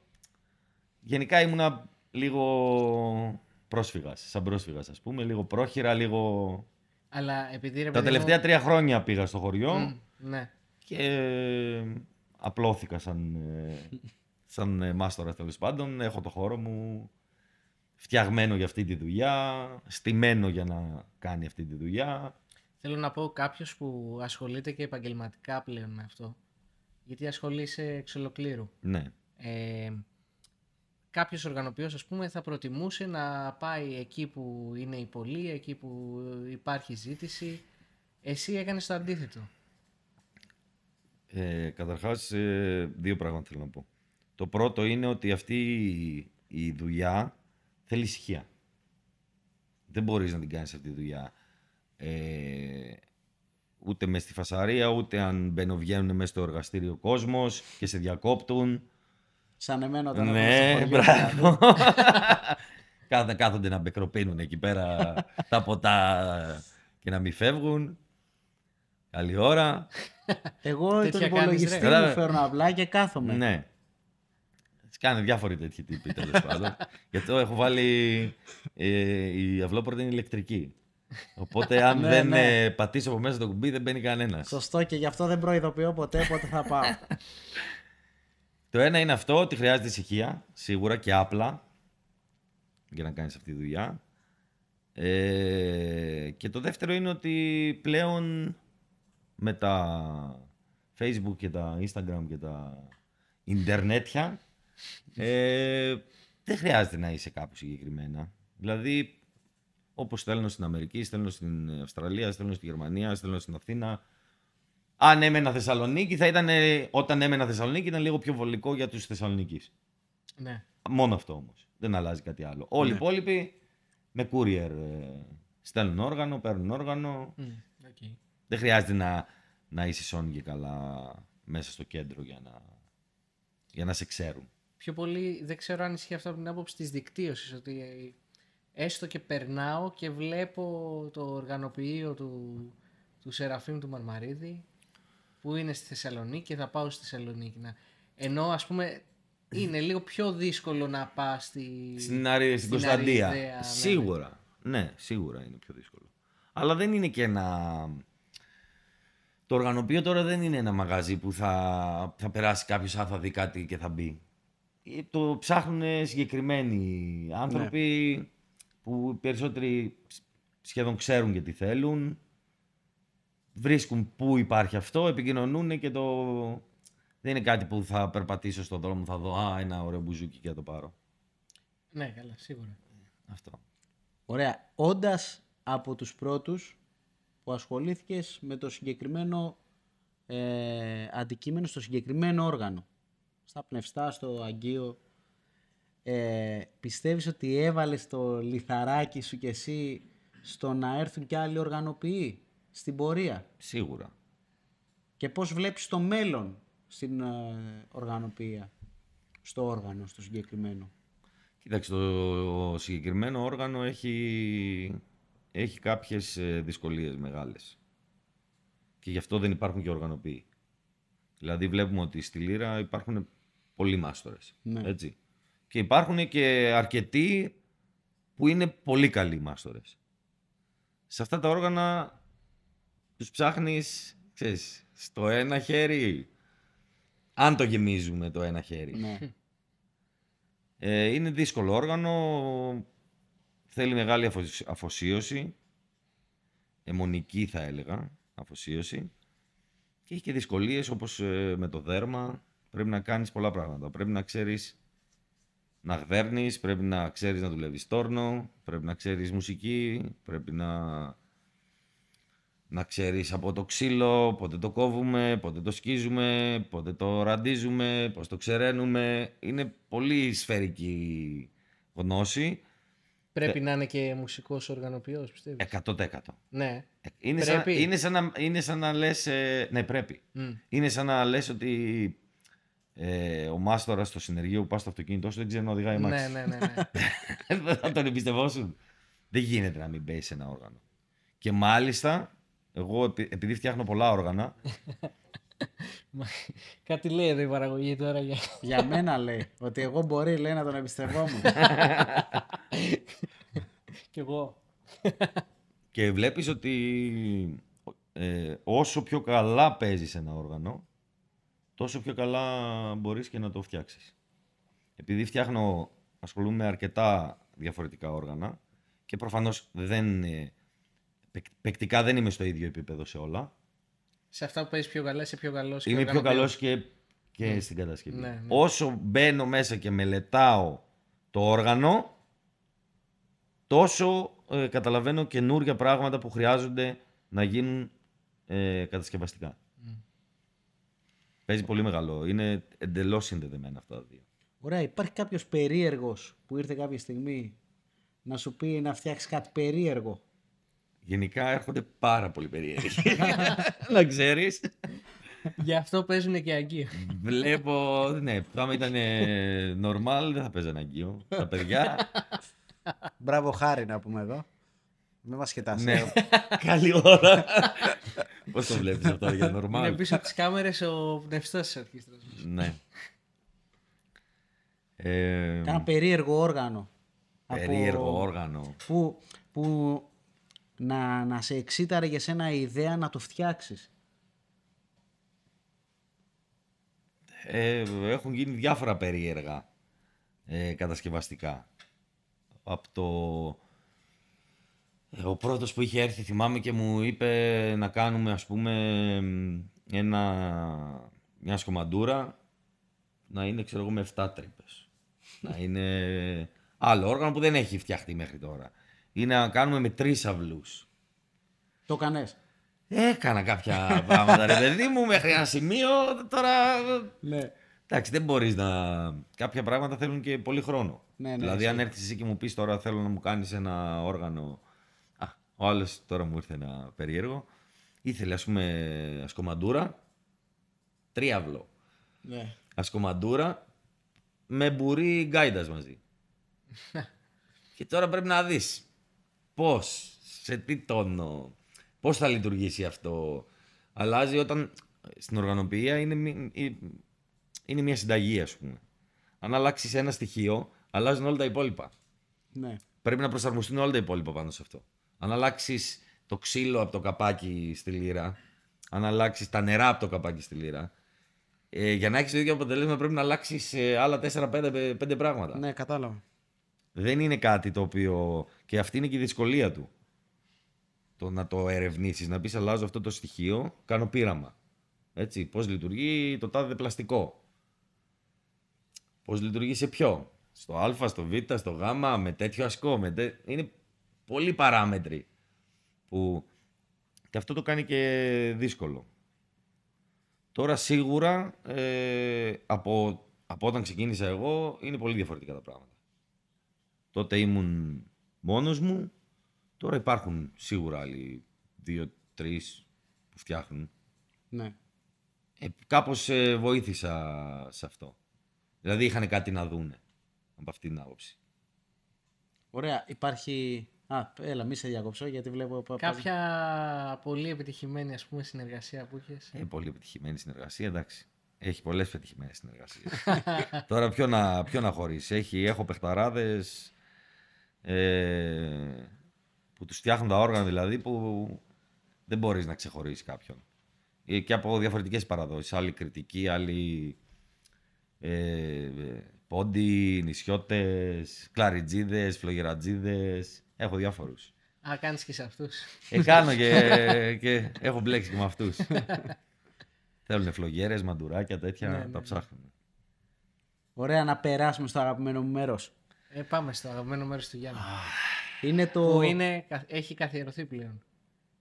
Γενικά ήμουνα λίγο πρόσφυγας, σαν πρόσφυγας, ας πούμε, λίγο πρόχειρα, λίγο... Αλλά επειδή, τα τελευταία 3 χρόνια πήγα στο χωριό, ναι. Και απλώθηκα σαν μάστορας, τέλος πάντων. Έχω το χώρο μου φτιαγμένο για αυτή τη δουλειά, στημένο για να κάνει αυτή τη δουλειά. Θέλω να πω κάποιος που ασχολείται και επαγγελματικά πλέον με αυτό, γιατί ασχολείσαι εξ ολοκλήρου. Ναι. Κάποιος οργανοποιός, ας πούμε, θα προτιμούσε να πάει εκεί που είναι η πωλή, εκεί που υπάρχει ζήτηση. Εσύ έκανες το αντίθετο. Καταρχάς, 2 πράγματα θέλω να πω. Το πρώτο είναι ότι αυτή η δουλειά θέλει ησυχία. Δεν μπορείς να την κάνεις αυτή τη δουλειά ούτε μες στη φασαρία, ούτε αν βγαίνουν μέσα στο εργαστήριο κόσμος και σε διακόπτουν. Σαν εμένα όταν ναι, μπράβο. Κάθονται να μπεκροπίνουν εκεί πέρα τα ποτά και να μην φεύγουν. Καλή ώρα. Εγώ τον Τέτοια υπολογιστή κάνεις, μου ρε. φέρνω απλά και κάθομαι. Ναι. Κάνει διάφοροι τέτοιοι τύποι, τέλος πάντων. Γιατί το έχω βάλει. Η αυλόπορτα είναι ηλεκτρική. Οπότε αν Ναι, δεν ναι. πατήσω από μέσα το κουμπί, δεν μπαίνει κανένας. Σωστό, και γι' αυτό δεν προειδοποιώ ποτέ πότε θα πάω. Το ένα είναι αυτό, ότι χρειάζεται ησυχία, σίγουρα, και απλά για να κάνεις αυτή τη δουλειά. Και το δεύτερο είναι ότι πλέον με τα Facebook και τα Instagram και τα Ιντερνέτια δεν χρειάζεται να είσαι κάπου συγκεκριμένα. Δηλαδή, όπως στέλνω στην Αμερική, στέλνω στην Αυστραλία, στέλνω στη Γερμανία, στέλνω στην Αθήνα. Αν έμενα Θεσσαλονίκη, όταν έμενα Θεσσαλονίκη ήταν λίγο πιο βολικό για τους Θεσσαλονικείς. Ναι. Μόνο αυτό όμως. Δεν αλλάζει κάτι άλλο. Όλοι οι υπόλοιποι με courier στέλνουν όργανο, παίρνουν όργανο. Okay. Δεν χρειάζεται να είσαι σώνει και καλά μέσα στο κέντρο για να σε ξέρουν. Πιο πολύ δεν ξέρω αν ισχύει αυτό από την άποψη της δικτύωσης, ότι έστω και περνάω και βλέπω το οργανοποιείο του Σεραφείμ του Μαρμαρίδη που είναι στη Θεσσαλονίκη και θα πάω στη Θεσσαλονίκη. Ενώ ας πούμε είναι λίγο πιο δύσκολο να πας στην Κωνσταντία. Αριδαία, Σίγουρα. Ναι, σίγουρα είναι πιο δύσκολο. Αλλά δεν είναι και το οργανοποιείο τώρα δεν είναι ένα μαγαζί που θα περάσει κάποιος, θα δει κάτι και θα μπει. Το ψάχνουν συγκεκριμένοι άνθρωποι που οι περισσότεροι σχεδόν ξέρουν και τι θέλουν. Βρίσκουν πού υπάρχει αυτό, επικοινωνούν και δεν είναι κάτι που θα περπατήσω στον δρόμο, θα δω ένα ωραίο μπουζούκι και θα το πάρω. Ναι, καλά, σίγουρα. Αυτό. Ωραία. Όντας από τους πρώτους που ασχολήθηκες με το συγκεκριμένο αντικείμενο, στο συγκεκριμένο όργανο, στα πνευστά, στο Αγγείο, πιστεύεις ότι έβαλες το λιθαράκι σου κι εσύ στο να έρθουν κι άλλοι οργανοποιοί στην πορεία? Σίγουρα. Και πώς βλέπεις το μέλλον στην οργανοποιία, στο όργανο, στο συγκεκριμένο? Κοίταξε, το συγκεκριμένο όργανο έχει κάποιες δυσκολίες μεγάλες. Και γι' αυτό δεν υπάρχουν και οργανοποιοί. Δηλαδή βλέπουμε ότι στη Λύρα υπάρχουν πολλοί μάστορες. Ναι. Έτσι. Και υπάρχουν και αρκετοί που είναι πολύ καλοί μάστορες. Σε αυτά τα όργανα τους ψάχνεις, ξέρεις, στο ένα χέρι, αν το γεμίζουμε το ένα χέρι. Ναι. Είναι δύσκολο όργανο, θέλει μεγάλη αφοσίωση, αιμονική θα έλεγα, αφοσίωση, και έχει και δυσκολίες όπως με το δέρμα. Πρέπει να κάνεις πολλά πράγματα. Πρέπει να ξέρεις να γδέρνεις, πρέπει να ξέρεις να δουλεύεις τόρνο, πρέπει να ξέρεις μουσική, πρέπει να ξέρεις από το ξύλο, πότε το κόβουμε, πότε το σκίζουμε, πότε το ραντίζουμε, πώς το ξεραίνουμε. Είναι πολύ σφαιρική γνώση. Πρέπει να είναι και μουσικός οργανοποιός, πιστεύεις? 100%. Ναι. Είναι σαν να λες... ναι, πρέπει. Είναι σαν να λες ότι ο μάστορας στο συνεργείο που πας στο αυτοκίνητό σου δεν ξέρει να οδηγάει μάξι. Ναι. Δεν θα τον εμπιστευόσουν. Δεν γίνεται να μην μπει σε ένα όργανο. Και μάλιστα, εγώ επειδή φτιάχνω πολλά όργανα... Κάτι λέει εδώ η παραγωγή τώρα Για μένα λέει, ότι εγώ μπορεί, λέει, να τον εμπιστευόμουν. Κι εγώ. Και βλέπεις ότι όσο πιο καλά παίζεις ένα όργανο, τόσο πιο καλά μπορείς και να το φτιάξεις. Επειδή ασχολούμαι με αρκετά διαφορετικά όργανα και προφανώς παικτικά δεν είμαι στο ίδιο επίπεδο σε όλα. Σε αυτά που παίζεις πιο καλά, είσαι πιο καλός. Είμαι πιο καλός και στην κατασκευή. Ναι. Όσο μπαίνω μέσα και μελετάω το όργανο, τόσο καταλαβαίνω καινούργια πράγματα που χρειάζονται να γίνουν κατασκευαστικά. Παίζει πολύ μεγάλο. Είναι εντελώς συνδεδεμένα αυτά τα δύο. Ωραία, υπάρχει κάποιος περίεργος που ήρθε κάποια στιγμή να σου πει να φτιάξει κάτι περίεργο? Γενικά έρχονται πάρα πολύ περίεργοι. Να ξέρεις. Γι' αυτό παίζουν και Αγγείο. Βλέπω, ναι, άμα ήταν normal δεν θα παίζανε Αγγείο. Τα παιδιά Μπράβο, Χάρη, να πούμε εδώ. Με μας σκετάς. Ναι, καλή ώρα. Πώς το βλέπεις αυτό, για Είναι normal? πίσω από τις κάμερες ο πνευστός της ορχήστρας. Ναι. Κάνα περίεργο όργανο. Περίεργο όργανο. Που να σε εξήταρε για σένα η ιδέα να το φτιάξεις. Έχουν γίνει διάφορα περίεργα κατασκευαστικά. Από ο πρώτος που είχε έρθει, θυμάμαι, και μου είπε να κάνουμε, ας πούμε, μια σκομαντούρα να είναι, ξέρω εγώ, με 7 τρύπες. Να είναι άλλο όργανο που δεν έχει φτιαχτεί μέχρι τώρα. Ή να κάνουμε με 3 αυλούς. Το κάνες? Έκανα κάποια πράγματα, ρε παιδί μου, μέχρι ένα σημείο. Τώρα. Ναι. Εντάξει, δεν μπορείς να. Κάποια πράγματα θέλουν και πολύ χρόνο. Ναι, Δηλαδή, εσύ. αν έρθεις εσύ και μου πεις τώρα θέλω να μου κάνεις ένα όργανο. Ο άλλος τώρα μου ήρθε ένα περίεργο. Ήθελε, ας πούμε, ασκομαντούρα. 3 αυλό. Ναι. Ασκομαντούρα με μπουρί γκάιντας μαζί. Και τώρα πρέπει να δεις πώς, σε τι τόνο, πώς θα λειτουργήσει αυτό. Αλλάζει όταν στην οργανοποιία είναι μια συνταγή, ας πούμε. Αν αλλάξεις ένα στοιχείο, αλλάζουν όλα τα υπόλοιπα. Ναι. Πρέπει να προσαρμοστούν όλα τα υπόλοιπα πάνω σε αυτό. Αν αλλάξεις το ξύλο από το καπάκι στη λίρα, αν αλλάξεις τα νερά από το καπάκι στη λίρα, για να έχεις το ίδιο αποτέλεσμα πρέπει να αλλάξεις άλλα 4-5 πράγματα. Ναι, κατάλαβα. Δεν είναι κάτι το οποίο. Και αυτή είναι και η δυσκολία του. Το να το ερευνήσεις, να πεις αλλάζω αυτό το στοιχείο, κάνω πείραμα. Έτσι, πώς λειτουργεί το τάδε πλαστικό. Πώς λειτουργεί σε ποιο. Στο α, στο β, στο γ, με τέτοιο ασκό. Είναι πολλοί παράμετροι που. Και αυτό το κάνει και δύσκολο. Τώρα σίγουρα από όταν ξεκίνησα εγώ είναι πολύ διαφορετικά τα πράγματα. Τότε ήμουν μόνος μου, τώρα υπάρχουν σίγουρα άλλοι 2-3 που φτιάχνουν. Ναι. Κάπως βοήθησα σε αυτό. Δηλαδή είχαν κάτι να δούνε από αυτή την άποψη. Ωραία, υπάρχει... έλα, μη σε διακόψω γιατί βλέπω... Κάποια πολύ επιτυχημένη, ας πούμε, συνεργασία που είχες? Πολύ επιτυχημένη συνεργασία, εντάξει. Έχει πολλές πετυχημένες συνεργασίες. Τώρα ποιο να χωρίσει. Έχω παιχταράδες που τους φτιάχνουν τα όργανα, δηλαδή, που δεν μπορείς να ξεχωρίσεις κάποιον. Και από διαφορετικές παραδόσεις. Άλλοι κριτικοί, άλλοι πόντι, νησιώτες, κλαριτζίδες, φλογερατζίδες. Έχω διάφορους. Κάνεις και σε αυτούς? Κάνω και έχω μπλέξει και με αυτούς. Θέλουν φλογέρες, μαντουράκια, τέτοια, τα ψάχνουν. Ωραία, να περάσουμε στο αγαπημένο μου μέρος. Πάμε στο αγαπημένο μέρος του Γιάννη. Είναι το... Που έχει καθιερωθεί πλέον.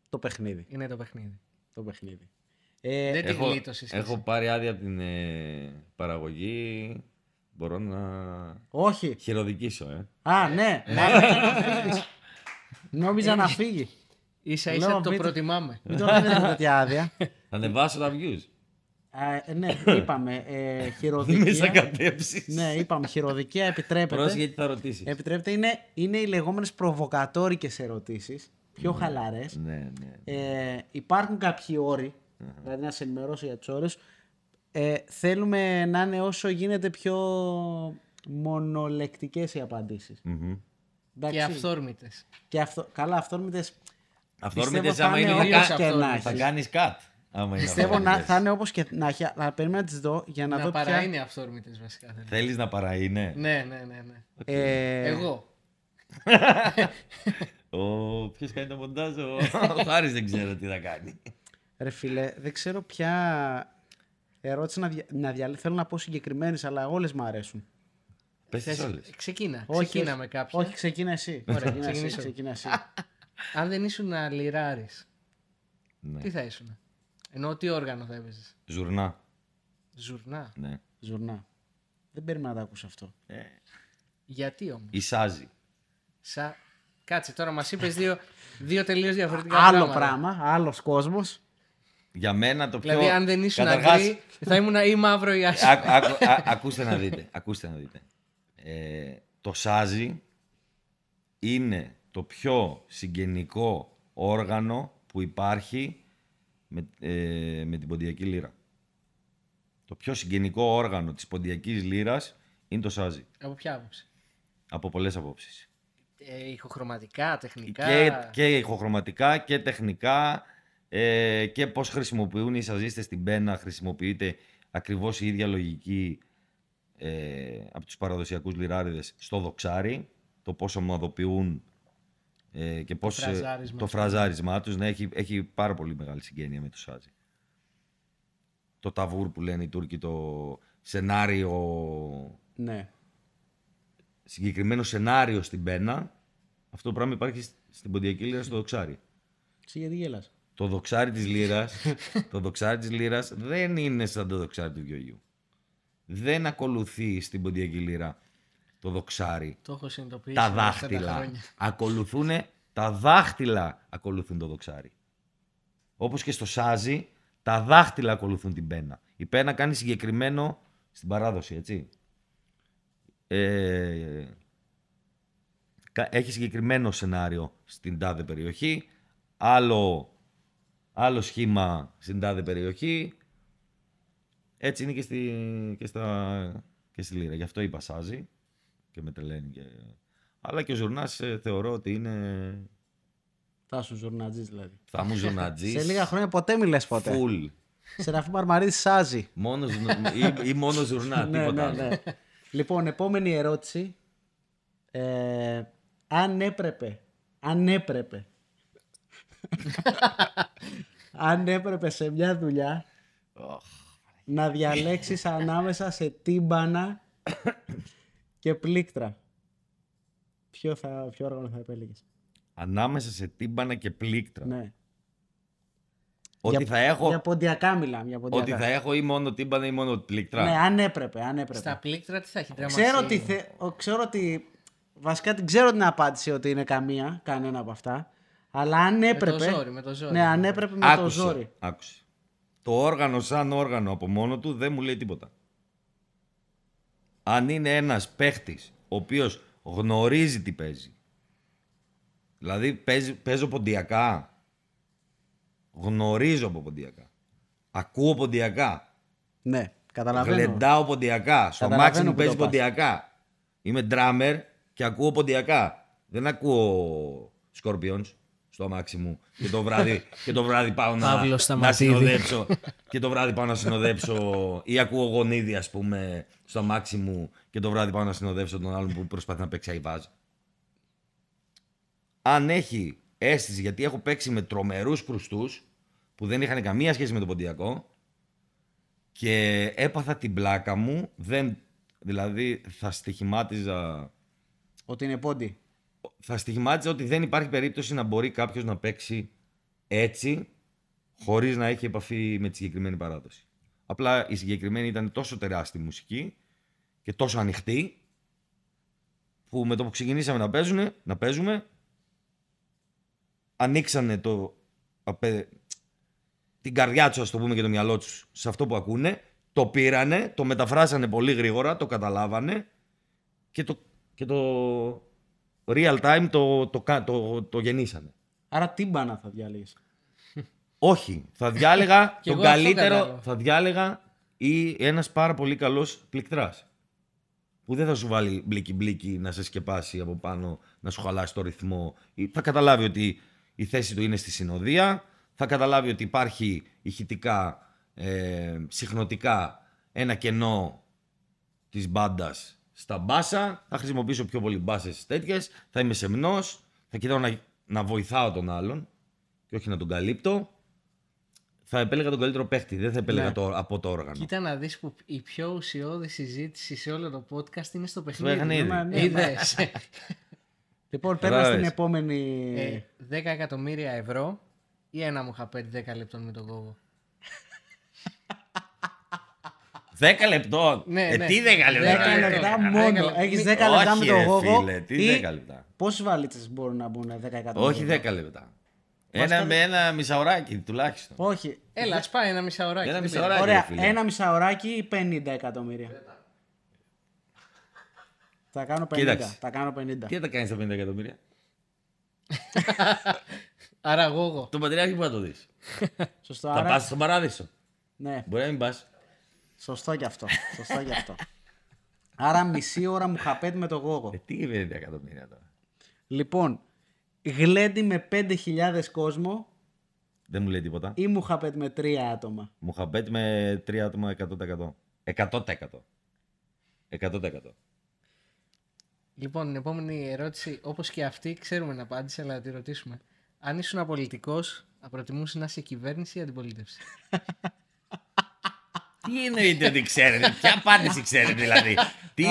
Το παιχνίδι. Είναι το παιχνίδι. Το παιχνίδι. Δεν τη γλίτωσες. Έχω πάρει άδεια από την παραγωγή. Μπορώ να Όχι. χειροδικήσω, Ναι. Νόμιζα να φύγει. Ίσα-ίσα το προτιμάμε. Μην το δίνετε τέτοια άδεια. Θα ανεβάσω τα views. Ναι, είπαμε Μην χειροδικία. σε κατέψεις. Ναι, είπαμε χειροδικία, επιτρέπεται. Πρόσεχε γιατί θα ρωτήσεις. Επιτρέπεται, είναι οι λεγόμενες προβοκατόρικες ερωτήσεις. Πιο χαλαρές. Ναι. Υπάρχουν κάποιοι όροι, δηλαδή να σε ενημερώσω για τους όρους. Θέλουμε να είναι όσο γίνεται πιο μονολεκτικές οι απαντήσεις. Και αυθόρμητες. Καλά, αυθόρμητες. Αυθόρμητες, άμα είναι θα κάνεις cut. Πιστεύω θα είναι όπως και να έχει. Αλλά περίμενα να τις δω για να δω Να παραείνει αυθόρμητες βασικά. Θέλεις να παραείνε. Ναι. Εγώ. Ποιος κάνει το μοντάζ? Ο Χάρης δεν ξέρω τι θα κάνει. Ρε φίλε, δεν ξέρω ποια ερώτηση να διαλέξω. Θέλω να πω συγκεκριμένες, αλλά όλες μου αρέσουν. Πες τις όλες. Ξεκίνα με κάποια. Όχι, ξεκίνα εσύ. Ωραία, ξεκίνα εσύ. Αν δεν ήσουν να λιράρεις, Ναι. τι θα ήσουν? Εννοώ τι όργανο θα έπαιζες? Ζουρνά. Ζουρνά. Ναι. Ζουρνά. Δεν περίμενα να το ακούσω αυτό. Γιατί όμως? Η Σάζη. Κάτσε, τώρα μας είπες δύο τελείως διαφορετικά Άλλο πράγματα. πράγμα, άλλος κόσμος. Για μένα το πιο. Δηλαδή, αν δεν ήσουν Καταρχάς, αγρί, θα ήμουν ή μαύρο ή άσπρο. Ακούστε να δείτε. Το Σάζι είναι το πιο συγγενικό όργανο που υπάρχει με την ποντιακή λύρα. Το πιο συγγενικό όργανο της ποντιακής λύρας είναι το σάζι. Από ποια άποψη? Από πολλές απόψεις. Ηχοχρωματικά, τεχνικά. Και ηχοχρωματικά και τεχνικά και πώς χρησιμοποιούν οι σαζίστες την πένα. Χρησιμοποιείται ακριβώς η ίδια λογική από τους παραδοσιακούς λυράριδες στο δοξάρι. Το πώς ομαδοποιούν και πώς το φραζάρισμά τους. Ναι, έχει πάρα πολύ μεγάλη συγγένεια με το σάζι. Το ταβούρ που λένε οι Τούρκοι, το σενάριο... Ναι. Συγκεκριμένο σενάριο στην πένα, αυτό το πράγμα υπάρχει στην ποντιακή λύρα στο δοξάρι. Εσύ γιατί γέλας? Το δοξάρι της λύρας δεν είναι σαν το δοξάρι του βιογείου. Δεν ακολουθεί στην ποντιακή λύρα το δοξάρι. Το έχω συνειδητοποιήσει. Τα δάχτυλα. Τα δάχτυλα ακολουθούν το δοξάρι. Όπως και στο σάζι, τα δάχτυλα ακολουθούν την πένα. Η πένα κάνει συγκεκριμένο στην παράδοση, έτσι. Έχει συγκεκριμένο σενάριο στην τάδε περιοχή, άλλο σχήμα στην τάδε περιοχή. Έτσι είναι και στη λύρα. Γι' αυτό είπα σάζι και με τρελαίνει. Αλλά και ο Ζουρνάς θεωρώ ότι είναι... Θα σου ζουρνατζής δηλαδή. Θα μου ζουρνατζής. Σε λίγα χρόνια ποτέ μη λες ποτέ. Φουλ. Σεραφείμ Μαρμαρίδης σάζι. Ή μόνο ζουρνά, τίποτα άλλο. Ναι. Λοιπόν, επόμενη ερώτηση. Αν έπρεπε σε μια δουλειά να διαλέξεις ανάμεσα σε τύμπανα και πλήκτρα, ποιο όργανο θα επέλεγες? Ανάμεσα σε τύμπανα και πλήκτρα. Ναι. Ότι θα έχω... Για ποντιακά μιλάμε. Ότι θα έχω ή μόνο τύμπανα ή μόνο πλήκτρα. Ναι, αν έπρεπε. Στα πλήκτρα τι θα έχει, δραματισμό? Ξέρω ότι... Βασικά την ξέρω την απάντηση ότι είναι κανένα από αυτά. Αλλά αν έπρεπε... Με το ζόρι. Ναι, αν έπρεπε με το ζόρι. Άκουσε. Το όργανο σαν όργανο από μόνο του δεν μου λέει τίποτα. Αν είναι ένας παίχτης ο οποίος γνωρίζει τι παίζει. Δηλαδή παίζω ποντιακά. Γνωρίζω από ποντιακά. Ακούω ποντιακά. Ναι, καταλαβαίνω. Γλεντάω ποντιακά. Στο αμάξι μου παίζει ποντιακά. Είμαι drummer και ακούω ποντιακά. Δεν ακούω Scorpions στο αμάξι μου και το βράδυ πάω να συνοδέψω. Και το βράδυ πάω να συνοδέψω ή ακούω Γονίδι, ας πούμε, στο αμάξι μου και το βράδυ πάω να συνοδέψω τον άλλον που προσπαθεί να παίξει αϊβάζ. Αν έχει αίσθηση, γιατί έχω παίξει με τρομερούς κρουστούς που δεν είχαν καμία σχέση με το ποντιακό και έπαθα την πλάκα μου, δηλαδή θα στοιχημάτιζα... Ότι είναι πόντι. Θα στοιχημάτιζα ότι δεν υπάρχει περίπτωση να μπορεί κάποιος να παίξει έτσι χωρίς να έχει επαφή με τη συγκεκριμένη παράδοση. Απλά η συγκεκριμένη ήταν τόσο τεράστια μουσική και τόσο ανοιχτή που με το που ξεκινήσαμε να παίζουμε ανοίξανε την καρδιά τους, ας το πούμε, και το μυαλό τους σε αυτό που ακούνε, το πήρανε, το μεταφράσανε πολύ γρήγορα, το καταλάβανε και το real time το γεννήσανε. Άρα τύμπανα θα διάλεγες? Όχι, θα διάλεγα τον καλύτερο, θα διάλεγα ή ένας πάρα πολύ καλός πληκτράς που δεν θα σου βάλει μπλίκι να σε σκεπάσει από πάνω, να σου χαλάσει το ρυθμό. Θα καταλάβει ότι η θέση του είναι στη συνοδεία, θα καταλάβει ότι υπάρχει ηχητικά, συχνοτικά ένα κενό της μπάντας στα μπάσα, θα χρησιμοποιήσω πιο πολύ μπάσες τέτοιες, θα είμαι σεμνός, θα κοιτάω να βοηθάω τον άλλον και όχι να τον καλύπτω. Θα επέλεγα τον καλύτερο παίχτη, δεν θα επέλεγα από το όργανο. Κοίτα να δεις που η πιο ουσιώδη συζήτηση σε όλο το podcast είναι στο παιχνίδι. Ναι. Είδες. Λοιπόν, παίρνω στην επόμενη... 10 εκατομμύρια ευρώ ή ένα μουχαπέρι 10 λεπτών με τον Γόγο? 10 λεπτών. Ναι. Τι 10 λεπτά? 10 λεπτά μόνο. Έχεις 10 λεπτά με τον Γόγο. Φίλε, τι 10 λεπτά? Πόσες βαλίτσες μπορούν να μπουν 10 εκατομμύρια? Όχι 10 λεπτά. Ένα μισάωράκι τουλάχιστον. Όχι. Έλα, ας πάει ένα μισάωράκι. Ωραία, ένα μισάωράκι ή 50 εκατομμύρια? Θα κάνω 50. Κοίταξε. Θα κάνω 50. Τι θα τα κάνεις τα 50 εκατομμύρια? Άρα εγώ. Τον Πατριάρχη που θα το δεις. Σωστό. Θα Άρα... πας στον Παράδεισο. Ναι, Μπορεί να μην πας. σωστό κι αυτό. Σωστό κι αυτό. Άρα μισή ώρα Μουχαπέτ με το Γόγο. Τι είναι 50 εκατομμύρια τώρα. Λοιπόν, Γλέντι με 5.000 κόσμο Δεν μου λέει τίποτα. ή Μουχαπέτ με 3 άτομα. Μουχαμπέτ με 3 άτομα 100%. 100%. Λοιπόν, η επόμενη ερώτηση, όπως και αυτή, ξέρουμε την απάντηση, αλλά να τη ρωτήσουμε. Αν ήσουν πολιτικός, θα προτιμούσε να είσαι κυβέρνηση ή αντιπολίτευση? Τι εννοείται ότι ξέρετε, ποια απάντηση ξέρετε δηλαδή. Τι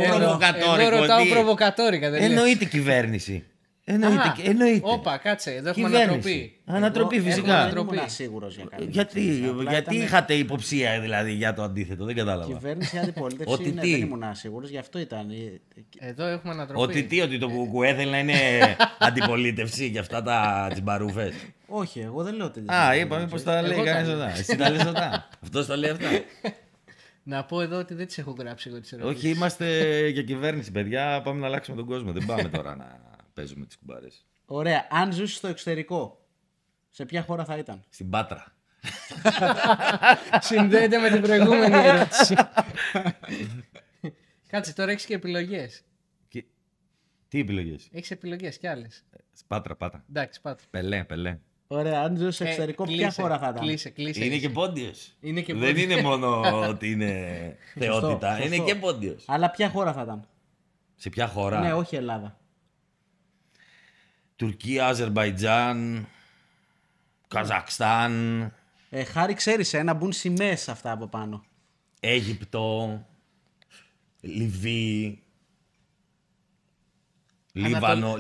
προβοκατόρικο. Εγώ ρωτάω προβοκατόρικα. Εννοείται κυβέρνηση. Εννοείται. Όπα, κάτσε, εδώ έχουμε Κυβέρνηση. ανατροπή. Ανατροπή Εγώ φυσικά. Δεν ήμουν σίγουρος για κάτι. Γιατί είχατε υποψία δηλαδή για το αντίθετο, δεν κατάλαβα. Κυβέρνηση ή αντιπολίτευση Ότι είναι, τι? δεν ήμουν σίγουρος, γι' αυτό ήταν. Εδώ έχουμε ανατροπή. Ότι το κουκουέ θέλει να είναι αντιπολίτευση για αυτά τα τσιμπαρούφες. Όχι, εγώ δεν λέω ότι. Είπαμε πως τα λέει Εγώ κανείς τα σωστά. Εσύ τα λες σωστά. Αυτός τα λέει αυτά. Να πω εδώ ότι δεν τις έχω γράψει εγώ τις ερωτήσεις. Όχι, είμαστε για κυβέρνηση, παιδιά. Πάμε να αλλάξουμε τον κόσμο. Δεν πάμε τώρα να παίζουμε τις κουμπάρες. Ωραία. Αν ζούσε στο εξωτερικό, σε ποια χώρα θα ήταν? Στην Πάτρα. Συνδέεται με την προηγούμενη ερώτηση. Κάτσε, τώρα έχεις και επιλογές. Τι επιλογές? Έχεις επιλογές κι άλλες. Πάτρα. Εντάξει, πάτε. Πελέ. Ωραία. Αν ζούσε στο εξωτερικό, ποια χώρα θα ήταν? Κλείσε. Είναι και πόντιος. Είναι και Δεν πόντιος. είναι μόνο ότι είναι θεότητα. Σωστό. Είναι και πόντιος. Αλλά ποια χώρα θα ήταν? Σε ποια χώρα? Ναι, όχι Ελλάδα. Τουρκία, Αζερμπαϊτζάν, Καζακστάν, Χάρη, ξέρεις, να μπουν σημαίες αυτά από πάνω. Αίγυπτο, Λιβύη, Λίβανο,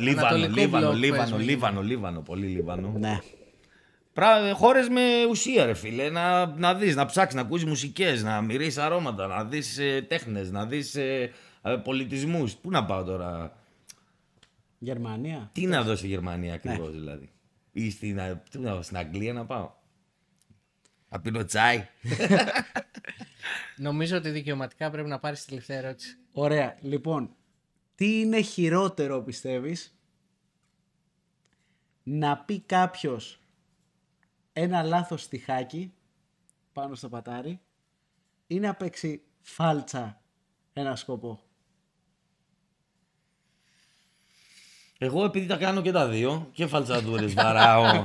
πολύ Λίβανο. Ναι. Χώρες με ουσία ρε φίλε, να δεις, να ψάξεις, να ακούσεις μουσικές, να μυρίσεις αρώματα, να δεις τέχνες, να δεις πολιτισμούς. Πού να πάω τώρα? Γερμανία. Τι να δω στη Γερμανία ακριβώς δηλαδή? Ή στην Αγγλία να πάω? Να πίνω τσάι. Νομίζω ότι δικαιωματικά πρέπει να πάρεις τη τελευταία ερώτηση. Ωραία. Λοιπόν, τι είναι χειρότερο πιστεύεις? Να πει κάποιος ένα λάθος στιχάκι πάνω στο πατάρι ή να παίξει φάλτσα ένα σκοπό? Εγώ επειδή τα κάνω και τα δύο, και φαλτσατούρες βαράω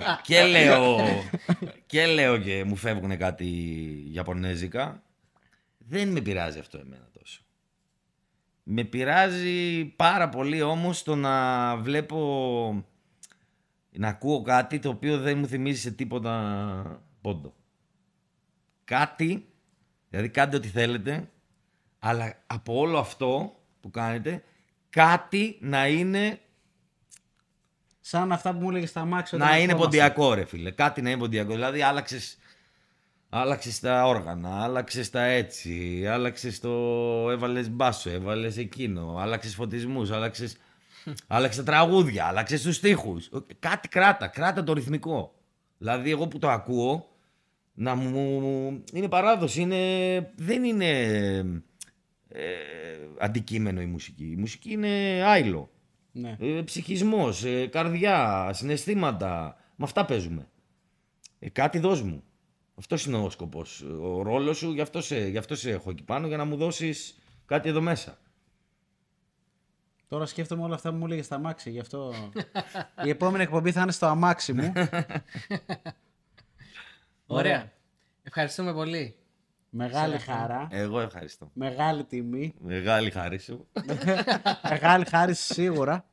και λέω και μου φεύγουν κάτι Ιαπωνέζικα, δεν με πειράζει αυτό εμένα τόσο. Με πειράζει πάρα πολύ όμως το να βλέπω, να ακούω κάτι το οποίο δεν μου θυμίζει σε τίποτα πόντο. Κάτι, δηλαδή κάντε ό,τι θέλετε, αλλά από όλο αυτό που κάνετε, κάτι να είναι... Σαν αυτά που μου έλεγες στα μάξι. Να είναι ποντιακό ρε φίλε, κάτι να είναι ποντιακό, δηλαδή άλλαξες τα όργανα, άλλαξες τα έτσι, έβαλες μπάσο, έβαλες εκείνο, άλλαξες φωτισμούς, άλλαξες τα τραγούδια, άλλαξες τους στίχους. Κάτι κράτα το ρυθμικό. Δηλαδή εγώ που το ακούω, είναι παράδοση, δεν είναι αντικείμενο η μουσική. Η μουσική είναι άϊλο. Ναι. Ψυχισμός, καρδιά, συναισθήματα. Με αυτά παίζουμε. Κάτι δώσ' μου. Αυτός είναι ο σκοπός. Ο ρόλος σου, γι' αυτό σε έχω εκεί πάνω, για να μου δώσεις κάτι εδώ μέσα. Τώρα σκέφτομαι όλα αυτά που μου έλεγες στα αμάξι, γι' αυτό η επόμενη εκπομπή θα είναι στο αμάξι μου. Ωραία. Ευχαριστούμε πολύ. Μεγάλη χαρά. Εγώ ευχαριστώ. Μεγάλη τιμή. Μεγάλη χάρη σου. Μεγάλη χάρη σίγουρα.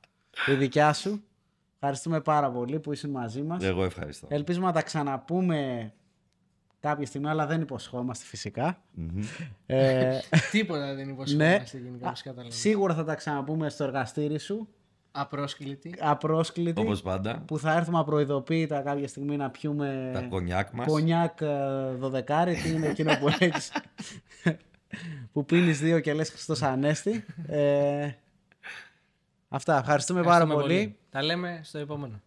Η δικιά σου. Ευχαριστούμε πάρα πολύ που ήσουν μαζί μας. Εγώ ευχαριστώ. Ελπίζουμε να τα ξαναπούμε κάποια στιγμή, αλλά δεν υποσχόμαστε φυσικά. Τίποτα δεν υποσχόμαστε γενικά, όπως καταλαβαίνετε. Σίγουρα θα τα ξαναπούμε στο εργαστήρι σου. Απρόσκλητη. Όπως πάντα. Που θα έρθουμε απροειδοποίητα κάποια στιγμή να πιούμε Τα κονιάκ μας. Κονιάκ 12, τι είναι εκείνο που έχεις, που πίνεις 2 και λες Χριστός Ανέστη. Αυτά, ευχαριστούμε πάρα πολύ. Τα λέμε στο επόμενο.